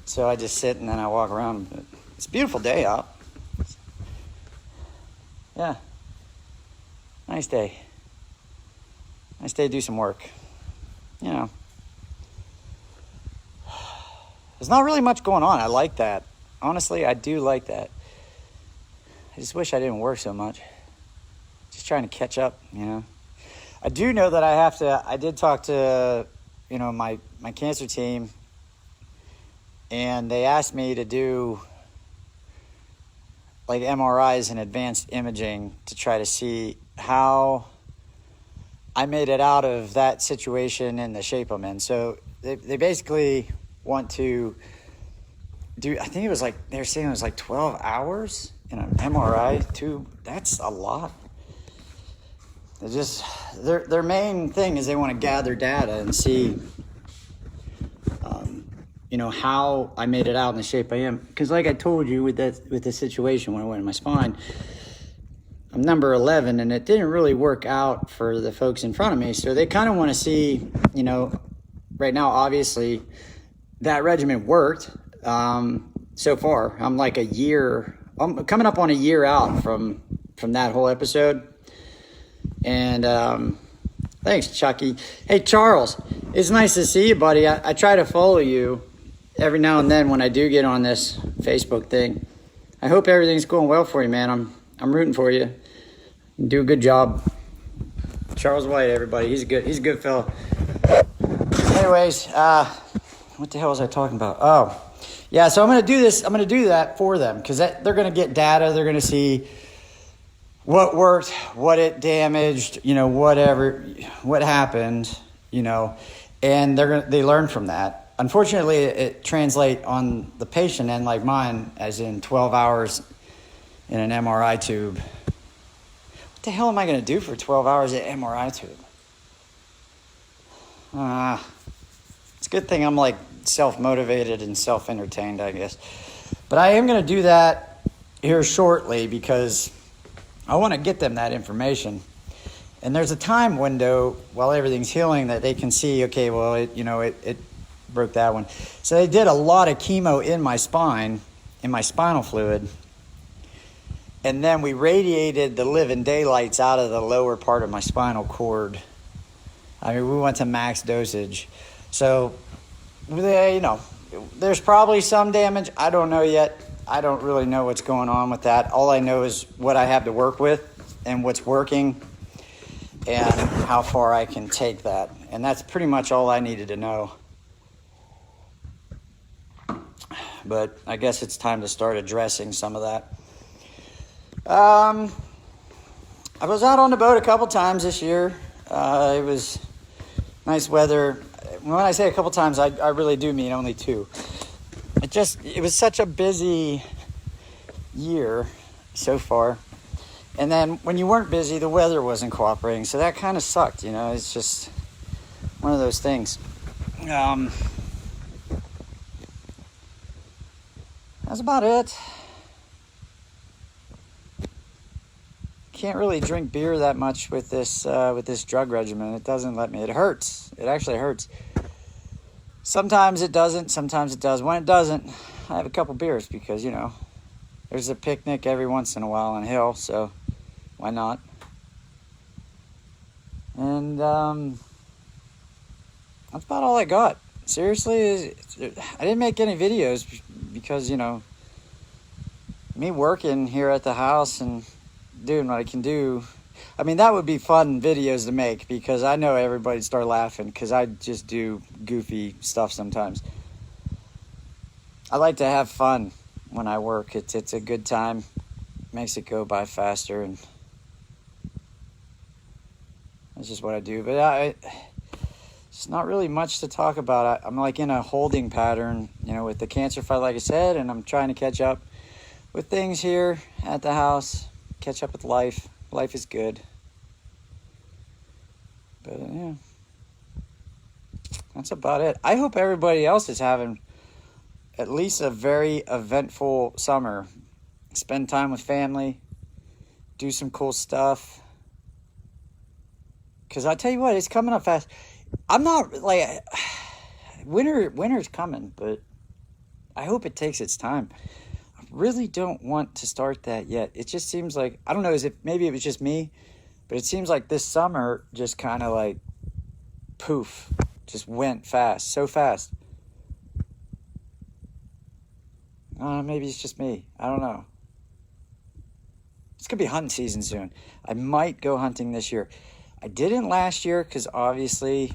So I just sit and then I walk around. But it's a beautiful day out. Yeah, nice day. Nice day to do some work. There's not really much going on. I like that. Honestly, I do like that. I just wish I didn't work so much. Just trying to catch up, I do know that I did talk to, my cancer team, and they asked me to do MRIs and advanced imaging to try to see how I made it out of that situation in the shape I'm in. So they basically want to do, I think it was they were saying it was 12 hours in an MRI too. That's a lot. they just, their main thing is they want to gather data and see, how I made it out in the shape I am. Because like I told you with the situation when I went in my spine, I'm number 11, and it didn't really work out for the folks in front of me. So they kind of want to see, right now, obviously, that regimen worked. So far, I'm like I'm coming up on a year out from that whole episode. And thanks, Chucky. Hey, Charles, it's nice to see you, buddy. I try to follow you every now and then when I do get on this Facebook thing. I hope everything's going well for you, man. I'm rooting for you. You do a good job. Charles White, everybody. He's a good fellow. Anyways, what the hell was I talking about? Oh, yeah, so I'm going to do this. I'm going to do that for them because they're going to get data. They're going to see what worked, what it damaged, whatever, what happened, and they learn from that. Unfortunately, it translates on the patient end like mine, as in 12 hours in an MRI tube. What the hell am I going to do for 12 hours in an MRI tube? It's a good thing I'm like self-motivated and self-entertained, I guess. But I am going to do that here shortly because I want to get them that information. And there's a time window while everything's healing that they can see, okay, well, it broke that one. So they did a lot of chemo in my spine, in my spinal fluid. And then we radiated the living daylights out of the lower part of my spinal cord. I mean, we went to max dosage. So, there's probably some damage. I don't know yet. I don't really know what's going on with that. All I know is what I have to work with and what's working and how far I can take that. And that's pretty much all I needed to know. But I guess it's time to start addressing some of that. I was out on the boat a couple times this year. It was nice weather. When I say a couple times, I really do mean only 2. It was such a busy year so far. And then when you weren't busy, the weather wasn't cooperating. So that kind of sucked, It's just one of those things. That's about it. Can't really drink beer that much with this drug regimen. It doesn't let me. It hurts. It actually hurts. Sometimes it doesn't. Sometimes it does. When it doesn't, I have a couple beers because, there's a picnic every once in a while on a hill, so why not? And that's about all I got. Seriously, I didn't make any videos because, me working here at the house and doing what I can do. I mean, that would be fun videos to make because I know everybody'd start laughing because I just do goofy stuff sometimes. I like to have fun when I work. It's a good time. Makes it go by faster, and that's just what I do. But it's not really much to talk about. I'm like in a holding pattern, with the cancer fight, like I said, and I'm trying to catch up with things here at the house, catch up with life. Life is good. But yeah, that's about it. I hope everybody else is having at least a very eventful summer. Spend time with family, do some cool stuff. Because I tell you what, it's coming up fast. I'm not like, winter's coming, but I hope it takes its time. I really don't want to start that yet. It just seems like, I don't know, maybe it was just me, but it seems like this summer just kind of like poof, just went fast, so fast. Maybe it's just me. I don't know. It's going to be hunting season soon. I might go hunting this year. I didn't last year because obviously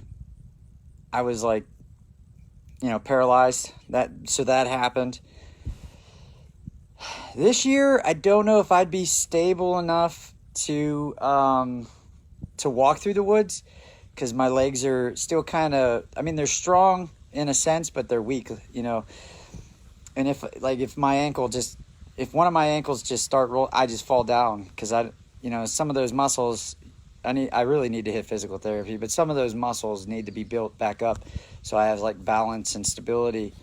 I was like, paralyzed. So that happened. This year, I don't know if I'd be stable enough to walk through the woods because my legs are still kind of, they're strong in a sense, but they're weak, And if one of my ankles just start rolling, I just fall down because some of those muscles, I really need to hit physical therapy, but some of those muscles need to be built back up so I have like balance and stability.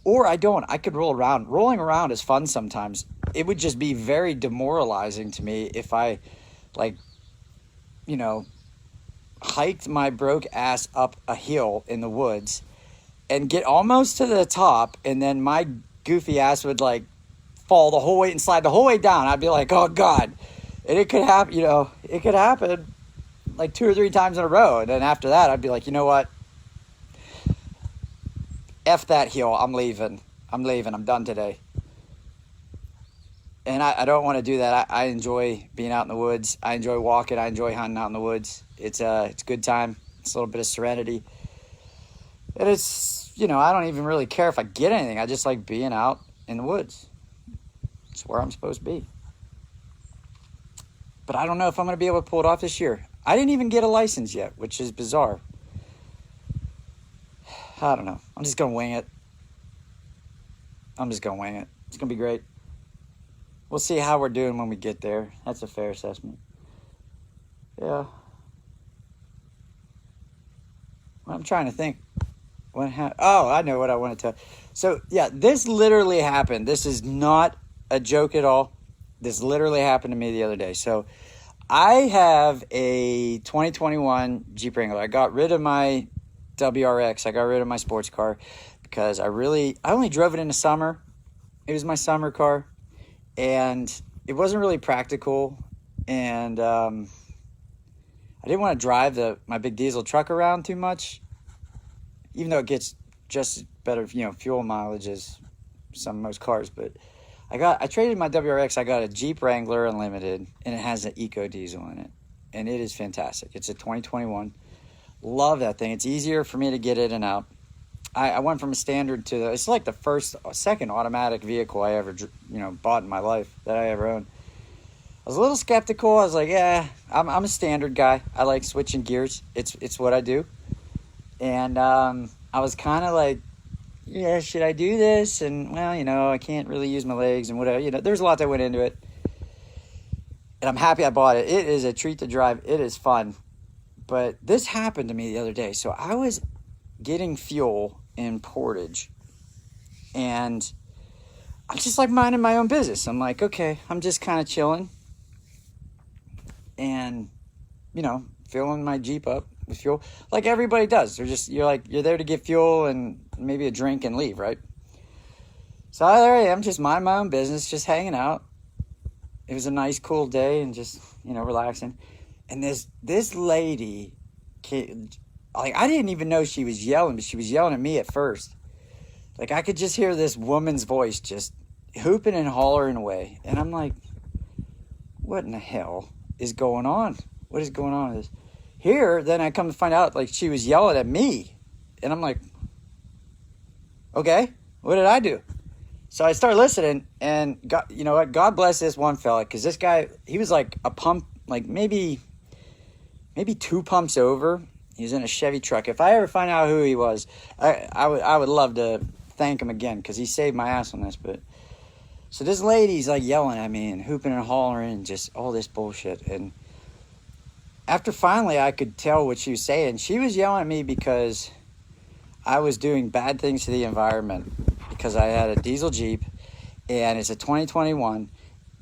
Or I don't. I could roll around. Rolling around is fun sometimes. It would just be very demoralizing to me if I, like, you know, hiked my broke ass up a hill in the woods and get almost to the top, and then my goofy ass would, like, fall the whole way and slide the whole way down. I'd be like, oh, God. And it could happen, it could happen like 2 or 3 times in a row. And then after that, I'd be like, you know what? F that hill. I'm leaving. I'm done today. And I don't want to do that. I enjoy being out in the woods. I enjoy walking. I enjoy hunting out in the woods. It's a good time. It's a little bit of serenity. And it's, I don't even really care if I get anything. I just like being out in the woods. It's where I'm supposed to be. But I don't know if I'm going to be able to pull it off this year. I didn't even get a license yet, which is bizarre. I don't know. I'm just going to wing it. It's going to be great. We'll see how we're doing when we get there. That's a fair assessment. Yeah. Well, I'm trying to think. I know what I want to tell. So, yeah, this literally happened. This is not a joke at all. This literally happened to me the other day. So, I have a 2021 Jeep Wrangler. I got rid of my WRX. I got rid of my sports car because I only drove it in the summer. It was my summer car, and it wasn't really practical, and I didn't want to drive my big diesel truck around too much, even though it gets just better, fuel mileage as most cars. But I traded my WRX. I got a Jeep Wrangler Unlimited, and it has an Eco Diesel in it, and it is fantastic. It's a 2021. Love that thing. It's easier for me to get in and out. I went from a standard to it's like the second automatic vehicle I ever, bought in my life that I ever owned. I was a little skeptical. I was like, yeah, I'm a standard guy. I like switching gears. It's what I do. And I was kind of like, yeah, should I do this? And well, I can't really use my legs and whatever. There's a lot that went into it. And I'm happy I bought it. It is a treat to drive. It is fun. But this happened to me the other day. So I was getting fuel in Portage, and I'm just like minding my own business. I'm like, okay, I'm just kind of chilling and, filling my Jeep up with fuel like everybody does. You're there to get fuel and maybe a drink and leave, right? So there I am, just minding my own business, just hanging out. It was a nice, cool day and just, relaxing. And this lady, I didn't even know she was yelling, but she was yelling at me at first. Like, I could just hear this woman's voice just hooping and hollering away. And I'm like, what in the hell is going on? What is going on with this? Then I come to find out, she was yelling at me. And I'm like, okay, what did I do? So I start listening, and God, you know what? God bless this one fella, because this guy, he was like a pump, maybe 2 pumps over. He was in a Chevy truck. If I ever find out who he was, I would love to thank him again, because he saved my ass on this. But so this lady's yelling at me and hooping and hollering and just all this bullshit. And after finally I could tell what she was saying, she was yelling at me because I was doing bad things to the environment, because I had a diesel Jeep and it's a 2021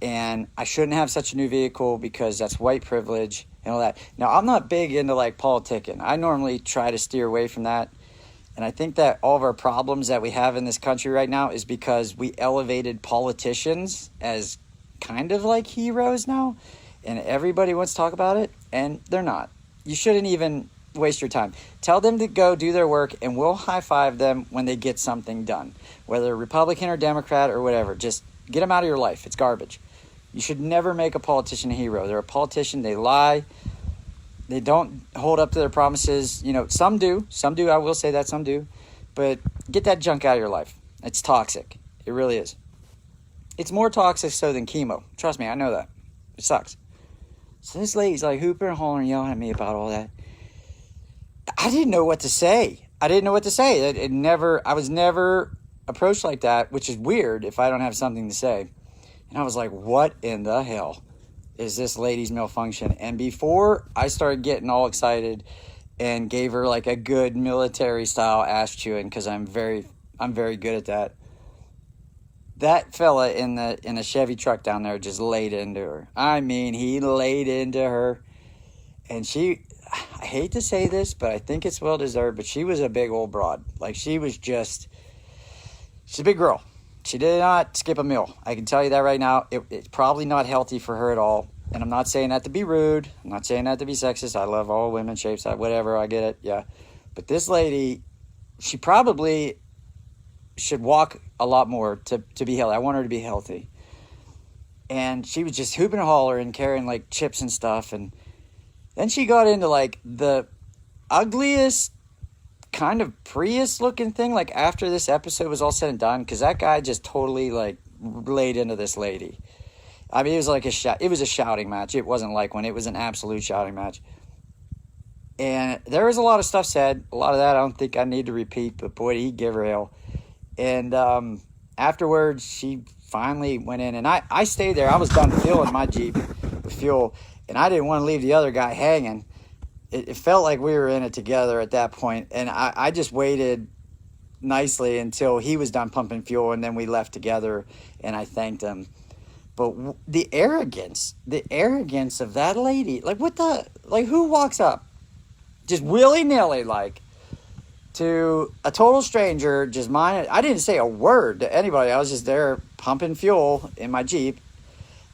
and I shouldn't have such a new vehicle because that's white privilege and all that. Now, I'm not big into politicking. I normally try to steer away from that. And I think that all of our problems that we have in this country right now is because we elevated politicians as kind of like heroes now. And everybody wants to talk about it, and they're not. You shouldn't even waste your time. Tell them to go do their work, and we'll high-five them when they get something done. Whether Republican or Democrat or whatever, just get them out of your life. It's garbage. You should never make a politician a hero. They're a politician. They lie. They don't hold up to their promises. Some do. Some do. I will say that. Some do. But get that junk out of your life. It's toxic. It really is. It's more toxic so than chemo. Trust me, I know that. It sucks. So this lady's hooping and hollering, yelling at me about all that. I didn't know what to say. I was never approached like that, which is weird if I don't have something to say. And I was like, what in the hell? is this lady's malfunction. And before I started getting all excited and gave her like a good military style ass chewing, because I'm very good at that. That fella in the Chevy truck down there just laid into her. I mean, he laid into her. And she, I hate to say this, but I think it's well deserved, but she was a big old broad. Like, she's a big girl. She did not skip a meal. I can tell you that right now. It's probably not healthy for her at all. And I'm not saying that to be rude. I'm not saying that to be sexist. I love all women, shapes, whatever. I get it. Yeah. But this lady, she probably should walk a lot more to be healthy. I want her to be healthy. And she was just hooping and hollering, carrying like chips and stuff. And then she got into like the ugliest kind of Prius looking thing, like after this episode was all said and done, because that guy just totally like laid into this lady. I mean, it was like it was a shouting match. It wasn't like one. It was an absolute shouting match. And there was a lot of stuff said. A lot of that I don't think I need to repeat, but boy, did he give her hell. And afterwards, she finally went in, and I stayed there. I was done filling my Jeep with fuel, and I didn't want to leave the other guy hanging. It felt like we were in it together at that point, and I just waited nicely until he was done pumping fuel, and then we left together, and I thanked him. But the arrogance of that lady, like who walks up just willy-nilly, like, to a total stranger, just mine. I didn't say a word to anybody. I was just there pumping fuel in my Jeep,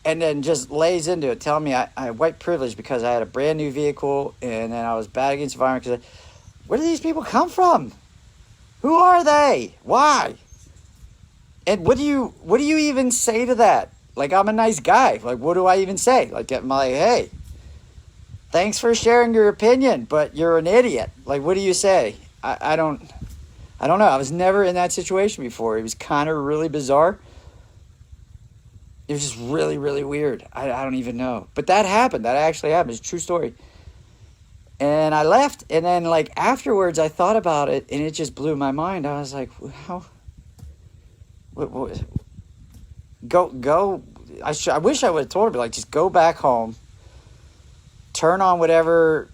and then just lays into it, telling me I had white privilege because I had a brand new vehicle, and then I was bad against the environment. Where do these people come from? Who are they? Why? And what do you even say to that? Like, I'm a nice guy. Like, what do I even say? Like, I'm like, hey, thanks for sharing your opinion, but you're an idiot. Like, what do you say? I don't know. I was never in that situation before. It was kind of really bizarre. It was just really, really weird. I don't even know. But that happened. That actually happened. It's a true story. And I left, and then, like, afterwards, I thought about it, and it just blew my mind. I was like, how? What? Go. I wish I would have told her, but, like, just go back home, turn on whatever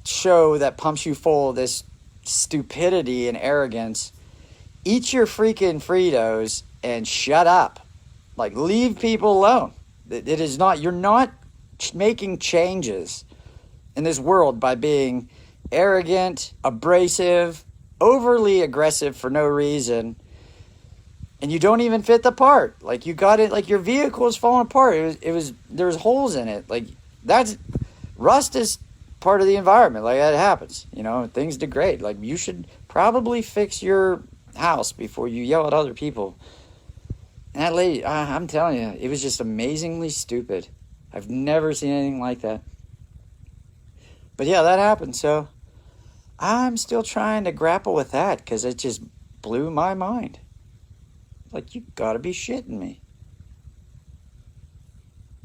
show that pumps you full of this stupidity and arrogance, eat your freaking Fritos, and shut up. Like, leave people alone. It is not, you're not making changes in this world by being arrogant, abrasive, overly aggressive for no reason. And you don't even fit the part. Like, you got it, like, your vehicle is falling apart. There's holes in it. Like, rust is part of the environment. Like, that happens. You know, things degrade. Like, you should probably fix your house before you yell at other people. And that lady, I'm telling you, it was just amazingly stupid. I've never seen anything like that. But yeah, that happened. So I'm still trying to grapple with that because it just blew my mind. Like, you gotta be shitting me.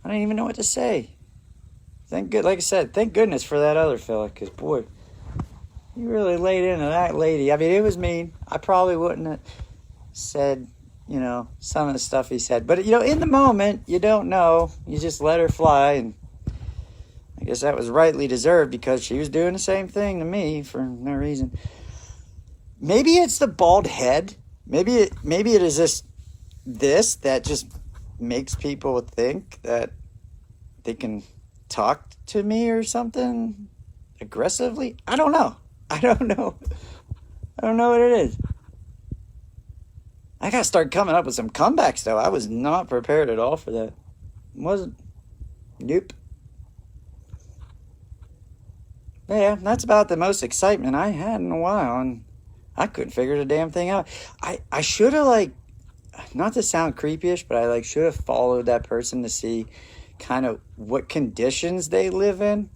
I don't even know what to say. Like I said, thank goodness for that other fella, because boy, he really laid into that lady. I mean, it was mean. I probably wouldn't have said, you know, some of the stuff he said. But, you know, in the moment, you don't know. You just let her fly, and I guess that was rightly deserved because she was doing the same thing to me for no reason. Maybe it's the bald head. Maybe it is this that just makes people think that they can talk to me or something aggressively. I don't know what it is. I gotta start coming up with some comebacks, though. I was not prepared at all for that. Wasn't. Nope. Yeah, that's about the most excitement I had in a while, and I couldn't figure the damn thing out. I should have, like, not to sound creepyish, but I, like, should have followed that person to see kind of what conditions they live in.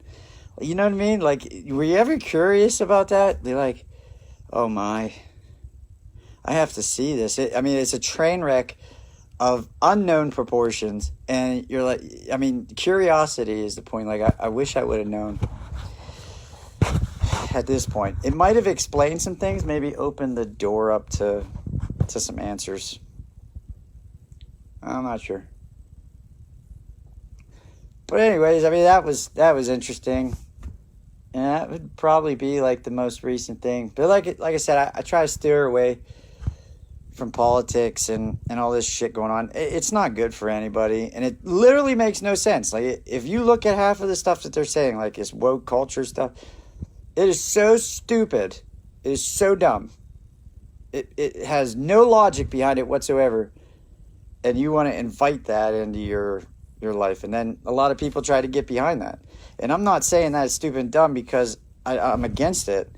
You know what I mean? Like, were you ever curious about that? They're like, oh my, I have to see this. It's a train wreck of unknown proportions, and you're like, I mean, curiosity is the point. Like, I wish I would have known at this point. It might have explained some things, maybe opened the door up to some answers. I'm not sure. But anyways, I mean, that was interesting. And that would probably be like the most recent thing. But like I said, I try to steer away from politics and all this shit going on. It's not good for anybody, and it literally makes no sense. Like, if you look at half of the stuff that they're saying, like this woke culture stuff, it is so stupid. It is so dumb. It has no logic behind it whatsoever, and you want to invite that into your life, and then a lot of people try to get behind that. And I'm not saying that it's stupid and dumb because I'm against it.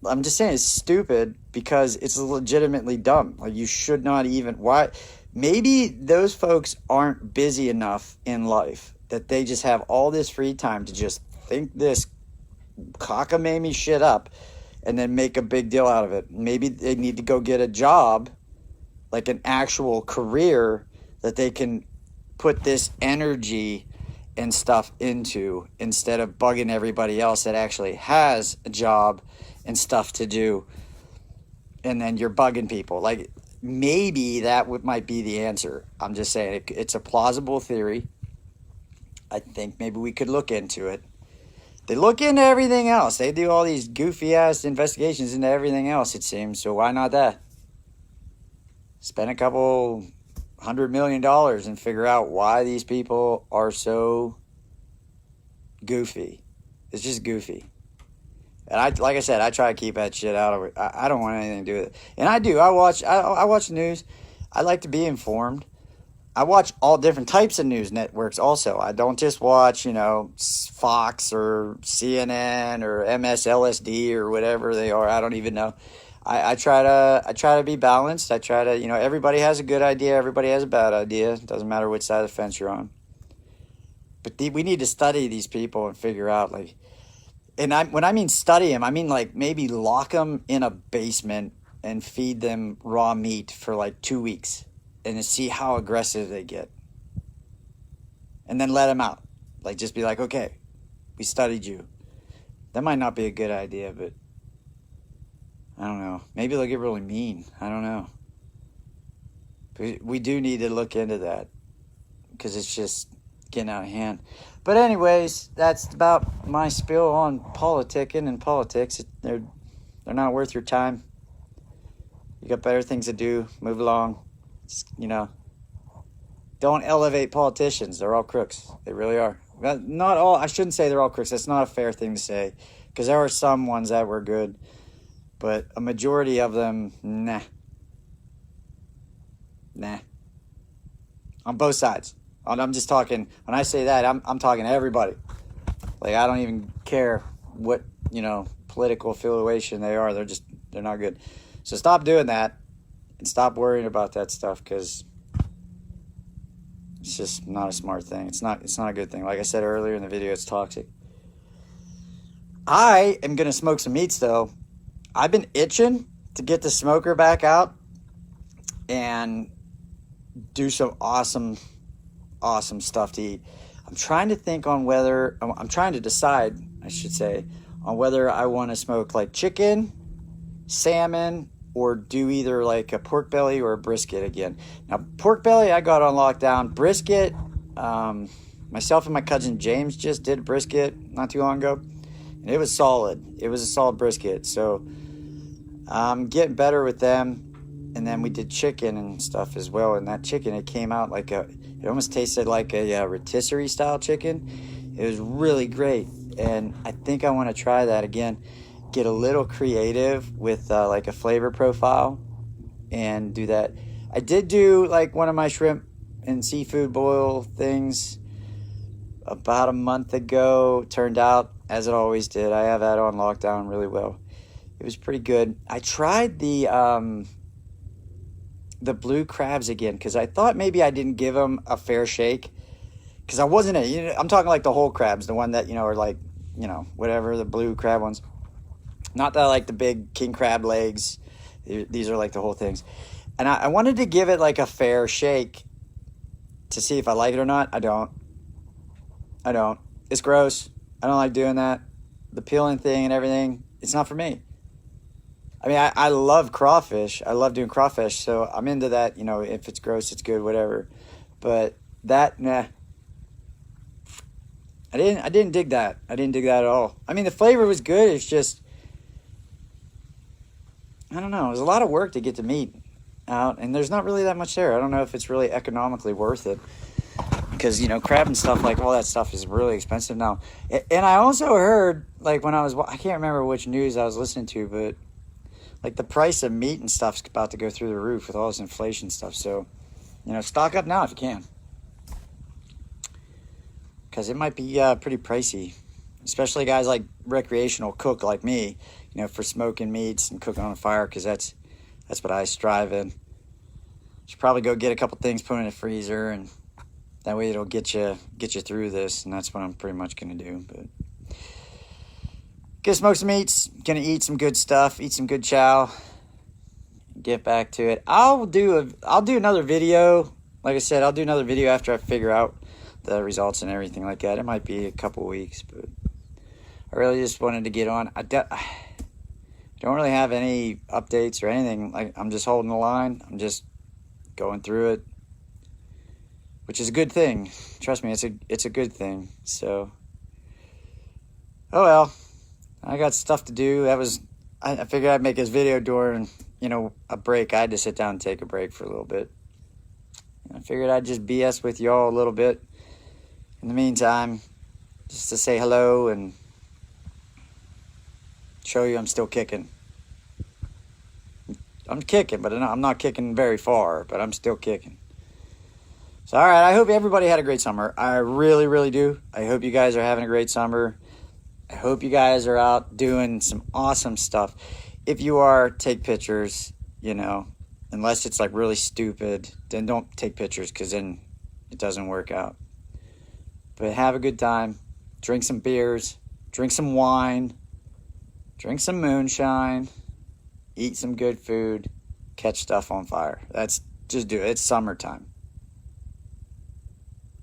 I'm just saying it's stupid because it's legitimately dumb. Like, you should not even... Why? Maybe those folks aren't busy enough in life that they just have all this free time to just think this cockamamie shit up and then make a big deal out of it. Maybe they need to go get a job, like an actual career that they can put this energy and stuff into, instead of bugging everybody else that actually has a job and stuff to do, and then you're bugging people. Like, maybe that might be the answer. I'm just saying it's a plausible theory. I think maybe we could look into it. They look into everything else. They do all these goofy ass investigations into everything else, it seems. So why not that? Spend a couple $100 million and figure out why these people are so goofy. It's just goofy. And like I said, I try to keep that shit out of it. I don't want anything to do with it. And I do. I watch the news. I like to be informed. I watch all different types of news networks also. I don't just watch, Fox or CNN or MSLSD or whatever they are. I don't even know. I try to be balanced. I try to, everybody has a good idea. Everybody has a bad idea. It doesn't matter which side of the fence you're on. But we need to study these people and figure out, like, and when I mean study them, I mean like maybe lock them in a basement and feed them raw meat for like 2 weeks and see how aggressive they get. And then let them out. Like, just be like, okay, we studied you. That might not be a good idea, but I don't know. Maybe they'll get really mean. I don't know. But we do need to look into that because it's just getting out of hand. But anyways, that's about my spiel on politicking and politics. They're not worth your time. You got better things to do. Move along. Just, don't elevate politicians. They're all crooks. They really are. Not all. I shouldn't say they're all crooks. That's not a fair thing to say, because there are some ones that were good, but a majority of them, nah. On both sides. I'm just talking, when I say that, I'm talking to everybody. Like, I don't even care what, political affiliation they are. They're not good. So stop doing that and stop worrying about that stuff, because it's just not a smart thing. It's not a good thing. Like I said earlier in the video, it's toxic. I am going to smoke some meats, though. I've been itching to get the smoker back out and do some awesome stuff to eat. I'm trying to decide, I should say, on whether I want to smoke like chicken, salmon, or do either like a pork belly or a brisket again. Now, pork belly I got on lockdown. Brisket, myself and my cousin James just did brisket not too long ago, and it was solid. It was a solid brisket. So I'm getting better with them. And then we did chicken and stuff as well. And that chicken, it came out like it almost tasted like a rotisserie style chicken. It was really great. And I think I want to try that again. Get a little creative with like a flavor profile and do that. I did do like one of my shrimp and seafood boil things about a month ago. Turned out, as it always did, I have that on lockdown really well. It was pretty good. I tried the blue crabs again, because I thought maybe I didn't give them a fair shake, because I wasn't I'm talking like the whole crabs, the one that are like whatever, the blue crab ones, not that like the big king crab legs. These are like the whole things, and I wanted to give it like a fair shake to see if I like it or not. I don't. It's gross. I don't like doing that. The peeling thing and everything, it's not for me. I mean, I love crawfish. I love doing crawfish, so I'm into that. If it's gross, it's good, whatever. But that, nah. I didn't dig that. I didn't dig that at all. I mean, the flavor was good. It's just, I don't know. It was a lot of work to get the meat out, and there's not really that much there. I don't know if it's really economically worth it, because, you know, crab and stuff, like all that stuff is really expensive now. And I also heard, like, when I can't remember which news I was listening to, but like the price of meat and stuff's about to go through the roof with all this inflation stuff. So, you know, stock up now if you can, because it might be pretty pricey, especially guys like recreational cook like me, you know, for smoking meats and cooking on a fire, because that's what I strive in. Should probably go get a couple things, put in the freezer, and that way it'll get you through this, and that's what I'm pretty much gonna do. But gonna smoke some meats, gonna eat some good stuff, eat some good chow, get back to it. I'll do another video. Like I said, I'll do another video after I figure out the results and everything like that. It might be a couple weeks, but I really just wanted to get on. I don't really have any updates or anything. Like, I'm just holding the line. I'm just going through it, which is a good thing. Trust me, it's a good thing. So, oh well, I got stuff to do. I figured I'd make this video during, you know, a break. I had to sit down and take a break for a little bit. And I figured I'd just BS with y'all a little bit in the meantime, just to say hello and show you I'm still kicking. I'm kicking, but I'm not kicking very far, but I'm still kicking. So, all right, I hope everybody had a great summer. I really, really do. I hope you guys are having a great summer. I hope you guys are out doing some awesome stuff. If you are, take pictures, you know, unless it's like really stupid, then don't take pictures, because then it doesn't work out. But have a good time. Drink some beers, drink some wine, drink some moonshine, eat some good food, catch stuff on fire. Just do it. It's summertime.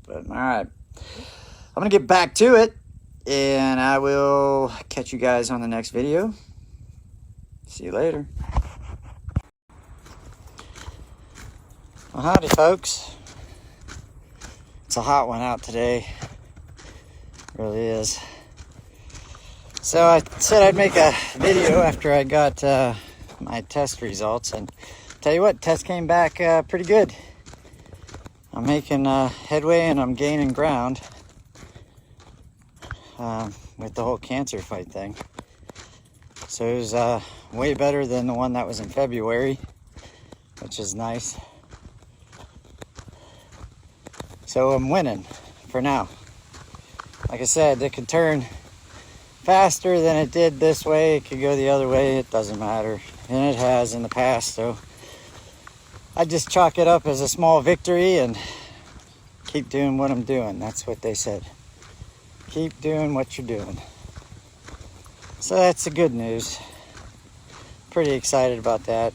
But all right, I'm gonna get back to it, and I will catch you guys on the next video. See you later. Well, howdy folks. It's a hot one out today. It really is. So I said I'd make a video after I got my test results, and tell you what, test came back pretty good. I'm making headway, and I'm gaining ground with the whole cancer fight thing. So it was way better than the one that was in February, which is nice. So I'm winning for now. Like I said, it could turn faster than it did this way. It could go the other way. It doesn't matter. And it has in the past. So I just chalk it up as a small victory and keep doing what I'm doing. That's what they said. Keep doing what you're doing. So that's the good news. Pretty excited about that.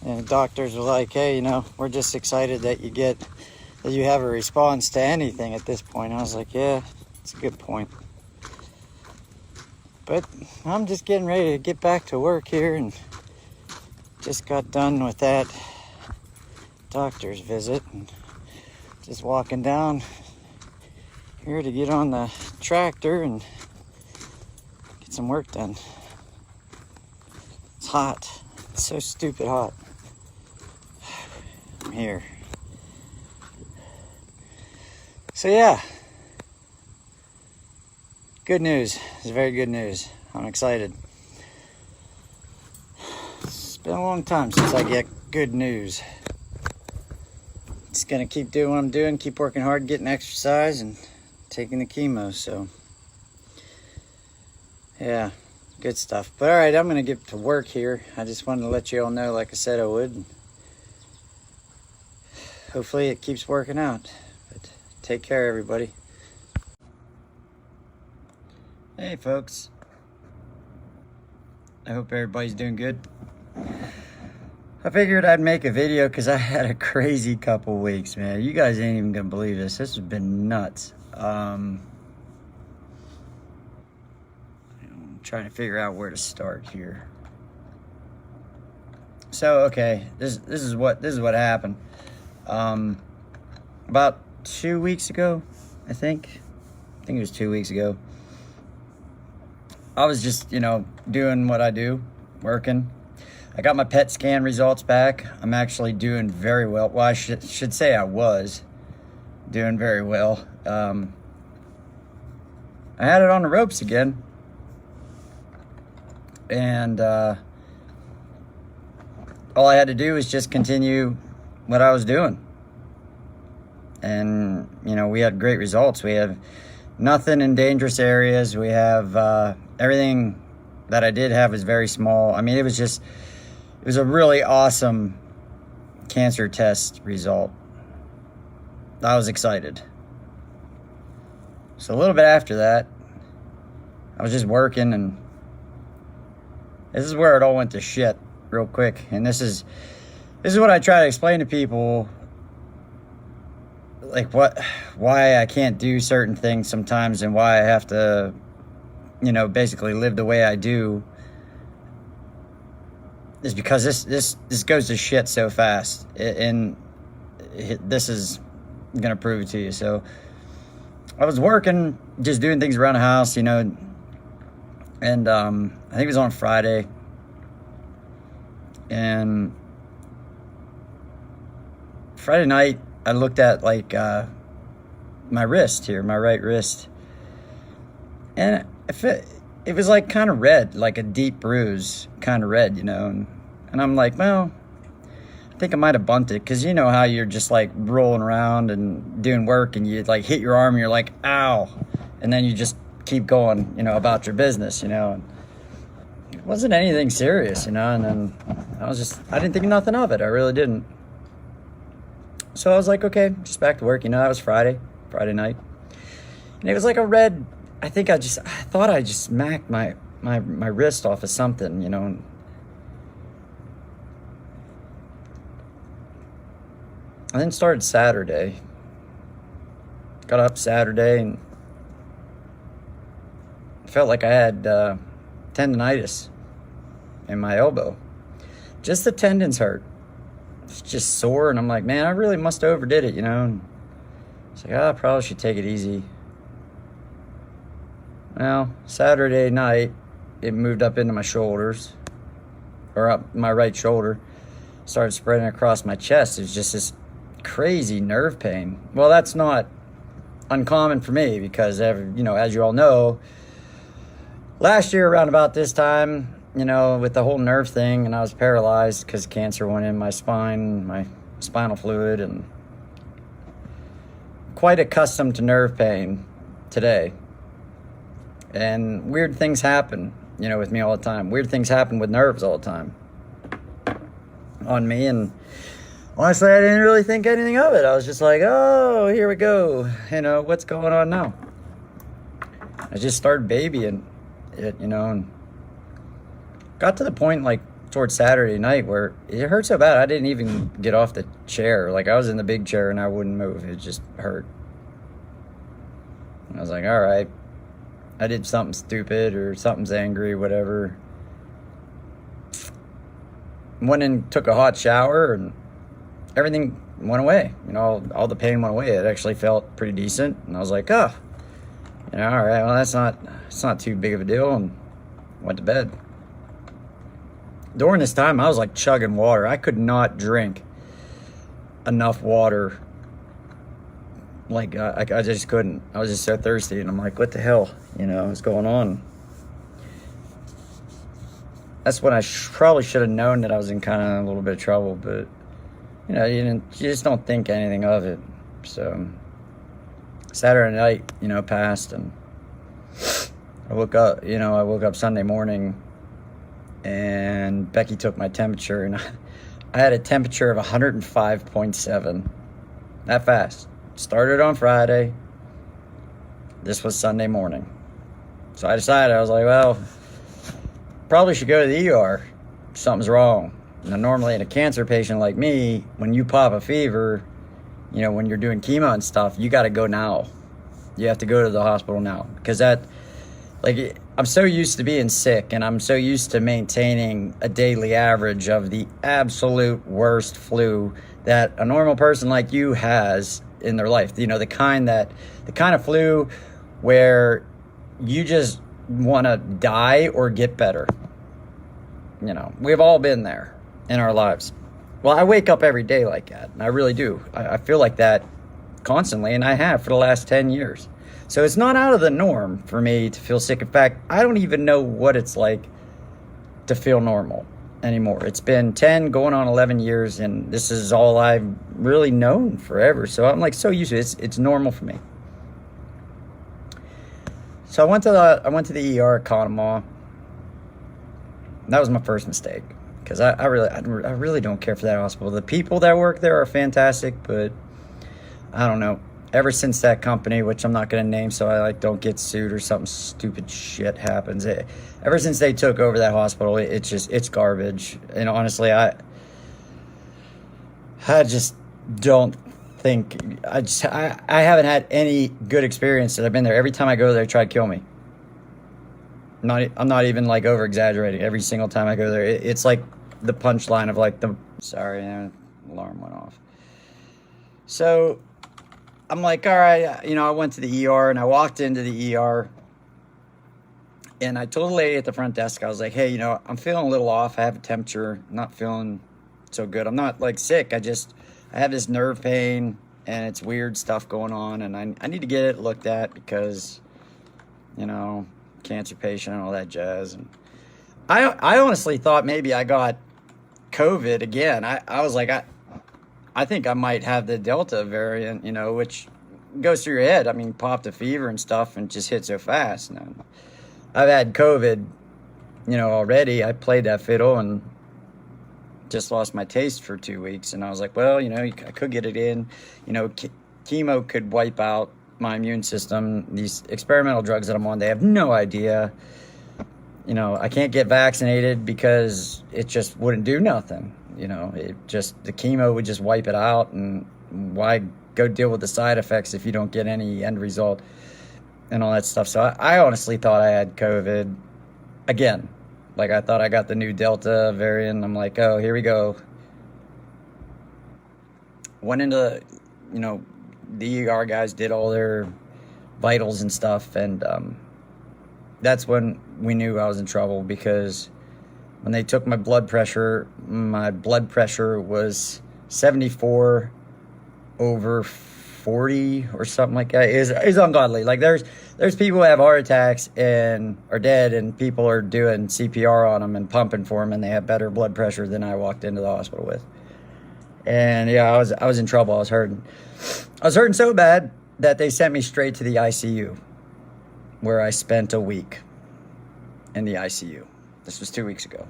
And the doctors were like, hey, you know, we're just excited that you have a response to anything at this point. I was like, yeah, it's a good point. But I'm just getting ready to get back to work here, and just got done with that doctor's visit, and just walking down here to get on the tractor and get some work done. It's hot. It's so stupid hot. I'm here. So yeah, good news. It's very good news. I'm excited. It's been a long time since I get good news. Just gonna keep doing what I'm doing, keep working hard, getting exercise, and taking the chemo. So yeah, good stuff. But all right, I'm gonna get to work here. I just wanted to let you all know, like I said I would. Hopefully it keeps working out. But take care, everybody. Hey folks, I hope everybody's doing good. I figured I'd make a video because I had a crazy couple weeks, man. You guys ain't even gonna believe this. This has been nuts. I'm trying to figure out where to start here. So okay, this is what happened. About 2 weeks ago, I I think it was 2 weeks ago. I was just, doing what I do, working. I got my PET scan results back. I'm actually doing very well. Well, I should say I was doing very well. I had it on the ropes again. And all I had to do was just continue what I was doing. And, we had great results. We have nothing in dangerous areas. We have everything that I did have was very small. I mean, it was a really awesome cancer test result. I was excited. So a little bit after that, I was just working, and this is where it all went to shit real quick. And this is what I try to explain to people, like why I can't do certain things sometimes, and why I have to, basically live the way I do, is because this goes to shit so fast, and this is gonna prove it to you. So I was working, just doing things around the house, and I think it was on Friday, and Friday night I looked at my wrist here, my right wrist, and it was like kind of red, like a deep bruise, kind of red, and I'm like, well, I think I might have bumped it, because you know how you're just like rolling around and doing work, and you like hit your arm, and you're like, ow, and then you just keep going, about your business, and it wasn't anything serious, and then I didn't think nothing of it. I really didn't. So I was like, okay, just back to work. That was Friday night, and it was like a red. I thought I just smacked my wrist off of something, And then started Saturday. Got up Saturday and felt like I had tendonitis in my elbow. Just the tendons hurt. It's just sore, and I'm like, man, I really must have overdid it, And it's like, I probably should take it easy. Well, Saturday night, it moved up into my shoulders, or up my right shoulder, started spreading across my chest. It was just this crazy nerve pain. Well, that's not uncommon for me, because, as you all know, last year around about this time, with the whole nerve thing, and I was paralyzed because cancer went in my spine, my spinal fluid, and quite accustomed to nerve pain today. And weird things happen, with me all the time. Weird things happen with nerves all the time on me, and honestly, I didn't really think anything of it. I was just like, oh, here we go. What's going on now? I just started babying it, and got to the point, towards Saturday night, where it hurt so bad I didn't even get off the chair. I was in the big chair and I wouldn't move. It just hurt. And I was like, all right, I did something stupid, or something's angry, whatever. Went and took a hot shower, and everything went away. All the pain went away. It actually felt pretty decent. And I was like, oh, all right, well, it's not too big of a deal, and went to bed. During this time, I was chugging water. I could not drink enough water. I just couldn't. I was just so thirsty, and I'm like, what the hell, what's going on? That's when I probably should have known that I was in kind of a little bit of trouble, but you just don't think anything of it. So Saturday night, passed, and I woke up Sunday morning, and Becky took my temperature, and I had a temperature of 105.7. That fast. Started on Friday. This was Sunday morning. So I decided, I was like, well, probably should go to the ER. Something's wrong. Now, normally in a cancer patient like me, when you pop a fever, when you're doing chemo and stuff, you got to go now. You have to go to the hospital now. Because I'm so used to being sick, and I'm so used to maintaining a daily average of the absolute worst flu that a normal person like you has in their life. You know, the kind of flu where you just want to die or get better. You know, we've all been there in our lives. Well, I wake up every day like that, and I really do. I feel like that constantly, and I have for the last 10 years. So it's not out of the norm for me to feel sick. In fact, I don't even know what it's like to feel normal anymore. It's been 10 going on 11 years, and this is all I've really known forever. So I'm like so used to it. It's normal for me. So I went to the ER at Conemaugh. That was my first mistake, because I really don't care for that hospital. The people that work there are fantastic, but I don't know. Ever since that company, which I'm not going to name so I don't get sued or something stupid shit happens. Ever since they took over that hospital, it's garbage. And honestly, I just don't think, I haven't had any good experience that I've been there. Every time I go there, they try to kill me. I'm not even over exaggerating. Every single time I go there, it's like the punchline of sorry, alarm went off. So I'm like, all right, I went to the ER, and I walked into the ER, and I told the lady at the front desk, I was like, hey, I'm feeling a little off. I have a temperature, I'm not feeling so good. I'm not sick. I have this nerve pain, and it's weird stuff going on, and I need to get it looked at because, cancer patient and all that jazz. And I honestly thought maybe I got COVID again. I was like, I think I might have the Delta variant, which goes through your head. I mean, popped a fever and stuff and just hit so fast. And I've had COVID, already. I played that fiddle and just lost my taste for 2 weeks. And I was like, well, I could get it in. Chemo could wipe out my immune system. These experimental drugs that I'm on, they have no idea. I can't get vaccinated because it just wouldn't do nothing. The chemo would just wipe it out, and why go deal with the side effects if you don't get any end result and all that stuff. So I honestly thought I had COVID again. I thought I got the new Delta variant. I'm like, oh, here we go. Went into, the ER guys did all their vitals and stuff, and that's when we knew I was in trouble, because when they took my blood pressure was 74 over 40 or something like that. It's ungodly. There's people who have heart attacks and are dead, and people are doing CPR on them and pumping for them, and they have better blood pressure than I walked into the hospital with. And yeah, I was in trouble. I was hurting so bad that they sent me straight to the ICU, where I spent a week in the ICU. This was 2 weeks ago.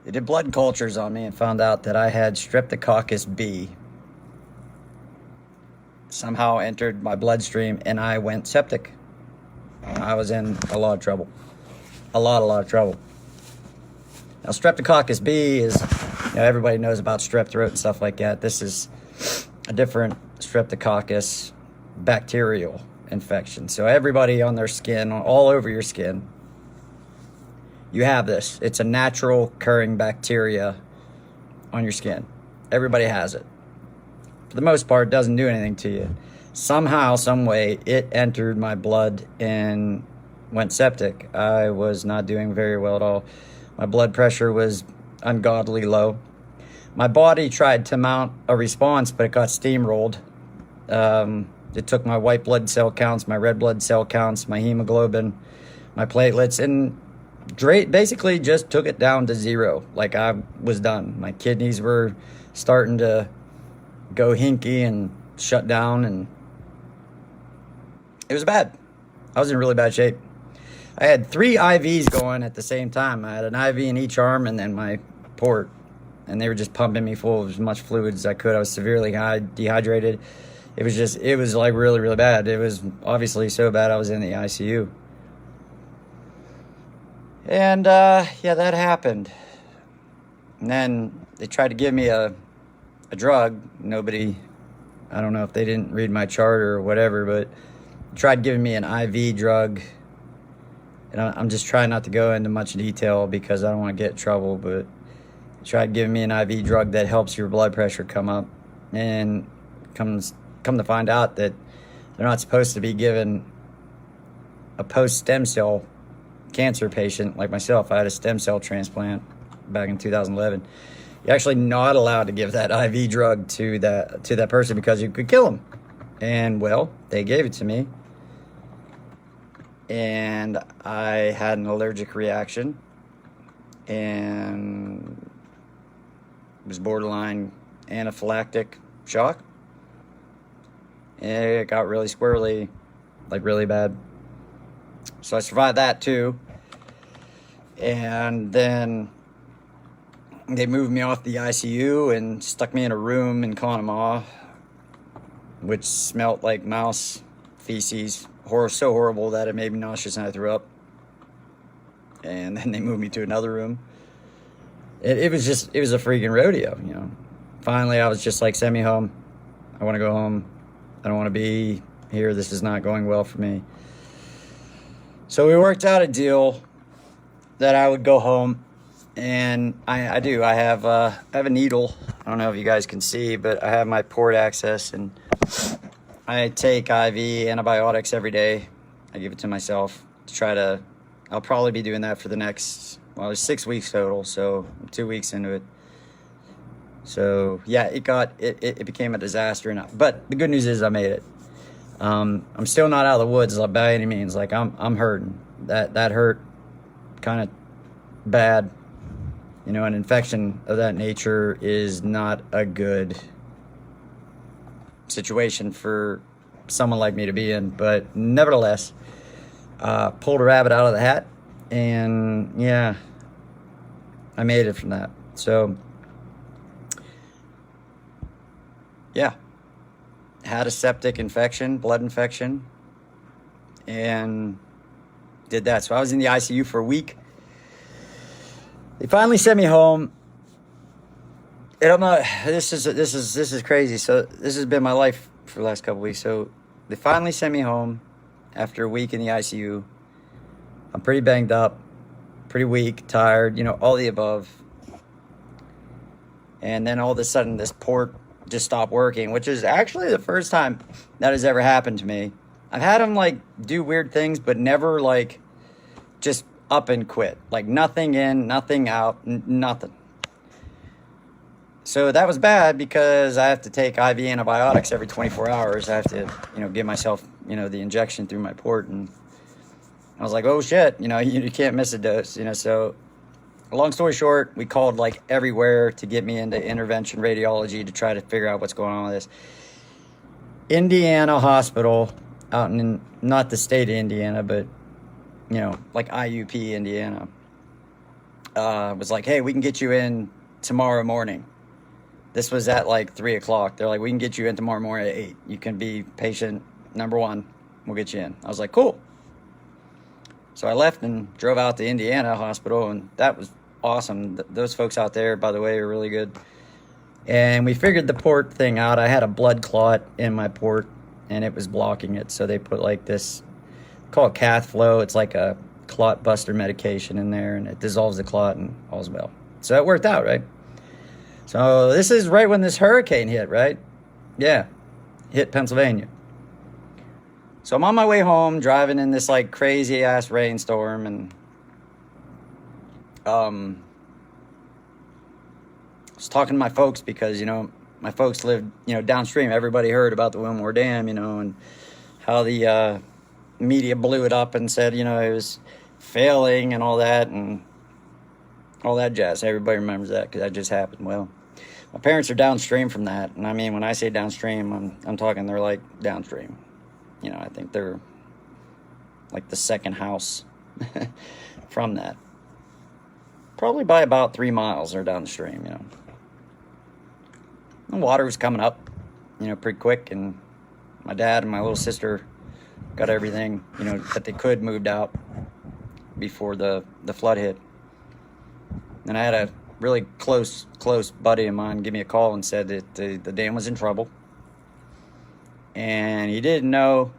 They did blood cultures on me and found out that I had Streptococcus B. Somehow entered my bloodstream, and I went septic. I was in a lot of trouble. A lot of trouble. Now, Streptococcus B is, everybody knows about strep throat and stuff like that. This is a different Streptococcus bacterial infection. So everybody on their skin, all over your skin, you have this. It's a natural occurring bacteria on your skin. Everybody has it. For the most part, it doesn't do anything to you. Somehow, some way, it entered my blood and went septic. I was not doing very well at all. My blood pressure was ungodly low. My body tried to mount a response, but it got steamrolled. It took my white blood cell counts, my red blood cell counts, my hemoglobin, my platelets, and basically just took it down to zero. I was done. My kidneys were starting to go hinky and shut down, and it was bad. I was in really bad shape. I had 3 IVs going at the same time. I had an IV in each arm and then my port, and they were just pumping me full of as much fluid as I could. I was severely dehydrated. It was really, really bad. It was obviously so bad I was in the ICU. And that happened. And then they tried to give me a drug. I don't know if they didn't read my chart or whatever, but tried giving me an IV drug. And I'm just trying not to go into much detail because I don't want to get in trouble, but tried giving me an IV drug that helps your blood pressure come up. And come to find out that they're not supposed to be given a post-stem cell cancer patient like myself. I had a stem cell transplant back in 2011. You're actually not allowed to give that IV drug to that person because you could kill them. And well, they gave it to me, and I had an allergic reaction and was borderline anaphylactic shock. And it got really squirrely, like really bad. So I survived that too. And then they moved me off the ICU and stuck me in a room in Conemaugh, which smelled like mouse feces. So horrible that it made me nauseous and I threw up. And then they moved me to another room. It was a freaking rodeo, you know. Finally, I was just like, send me home. I want to go home. I don't want to be here. This is not going well for me. So we worked out a deal that I would go home, and I do. I have a needle. I don't know if you guys can see, but I have my port access, and I take IV antibiotics every day. I give it to myself to try to. I'll probably be doing that for the next. Well, there's 6 weeks total, so I'm 2 weeks into it. So yeah, it became a disaster. But the good news is I made it. I'm still not out of the woods by any means. Like I'm hurting. That hurt kind of bad. You know, an infection of that nature is not a good situation for someone like me to be in. But nevertheless, pulled a rabbit out of the hat, and yeah, I made it from that. So yeah, had a septic infection, blood infection, and did that. So I was in the ICU for a week. They finally sent me home, and I'm not. This is crazy. So this has been my life for the last couple weeks. So they finally sent me home after a week in the ICU. I'm pretty banged up, pretty weak, tired, you know, all the above. And then all of a sudden, this port just stopped working, which is actually the first time that has ever happened to me. I've had them like do weird things, but never like just up and quit. Like nothing in, nothing out, nothing. So that was bad because I have to take IV antibiotics every 24 hours. I have to, you know, give myself, you know, the injection through my port. And I was like, oh shit, you know, you can't miss a dose, you know. So long story short, we called like everywhere to get me into intervention radiology to try to figure out what's going on with this. Indiana Hospital out in, not the state of Indiana, but, you know, like IUP, Indiana, was like, hey, we can get you in tomorrow morning. This was at like 3 o'clock. They're like, we can get you in tomorrow morning at 8. You can be patient number 1. We'll get you in. I was like, cool. So I left and drove out to Indiana Hospital, and that was awesome. Those folks out there, by the way, are really good. And we figured the port thing out. I had a blood clot in my port, and it was blocking it. So they put like this, call it cath flow. It's like a clot buster medication in there, and it dissolves the clot, and all's well. So it worked out, right? So this is right when this hurricane hit, right? Yeah, hit Pennsylvania. So I'm on my way home, driving in this like crazy ass rainstorm, and I was talking to my folks because, you know, my folks lived, you know, downstream. Everybody heard about the Wilmore Dam, you know, and how the media blew it up and said, you know, it was failing and all that jazz. Everybody remembers that because that just happened. Well, my parents are downstream from that, and I mean, when I say downstream, I'm talking they're like downstream. You know, I think they're like the second house from that. Probably by about 3 miles they're downstream, you know. The water was coming up, you know, pretty quick, and my dad and my little sister got everything, you know, that they could moved out before the flood hit. And I had a really close buddy of mine give me a call and said that the dam was in trouble. And he didn't know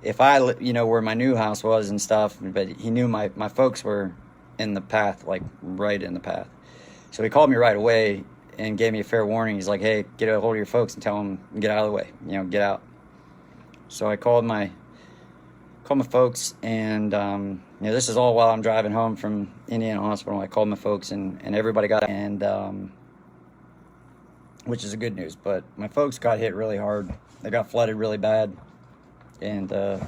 if I, you know, where my new house was and stuff, but he knew my folks were in the path, like right in the path. So he called me right away and gave me a fair warning. He's like, hey, get a hold of your folks and tell them, get out of the way, get out. So I called my folks, and this is all while I'm driving home from Indiana Hospital. I called my folks, and everybody got, and which is a good news. But my folks got hit really hard. They got flooded really bad, and it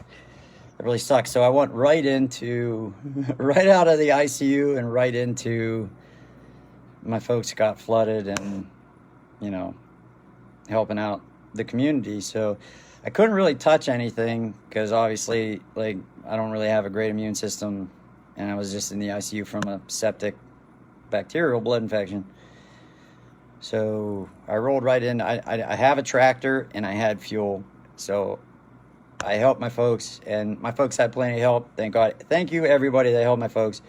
really sucks. So I went right into, right out of the ICU and right into my folks got flooded, and helping out the community. So I couldn't really touch anything because obviously, like, I don't really have a great immune system, and I was just in the ICU from a septic bacterial blood infection. So I rolled right in. I have a tractor and I had fuel, so I helped my folks, and my folks had plenty of help. Thank God. Thank you, everybody that helped my folks,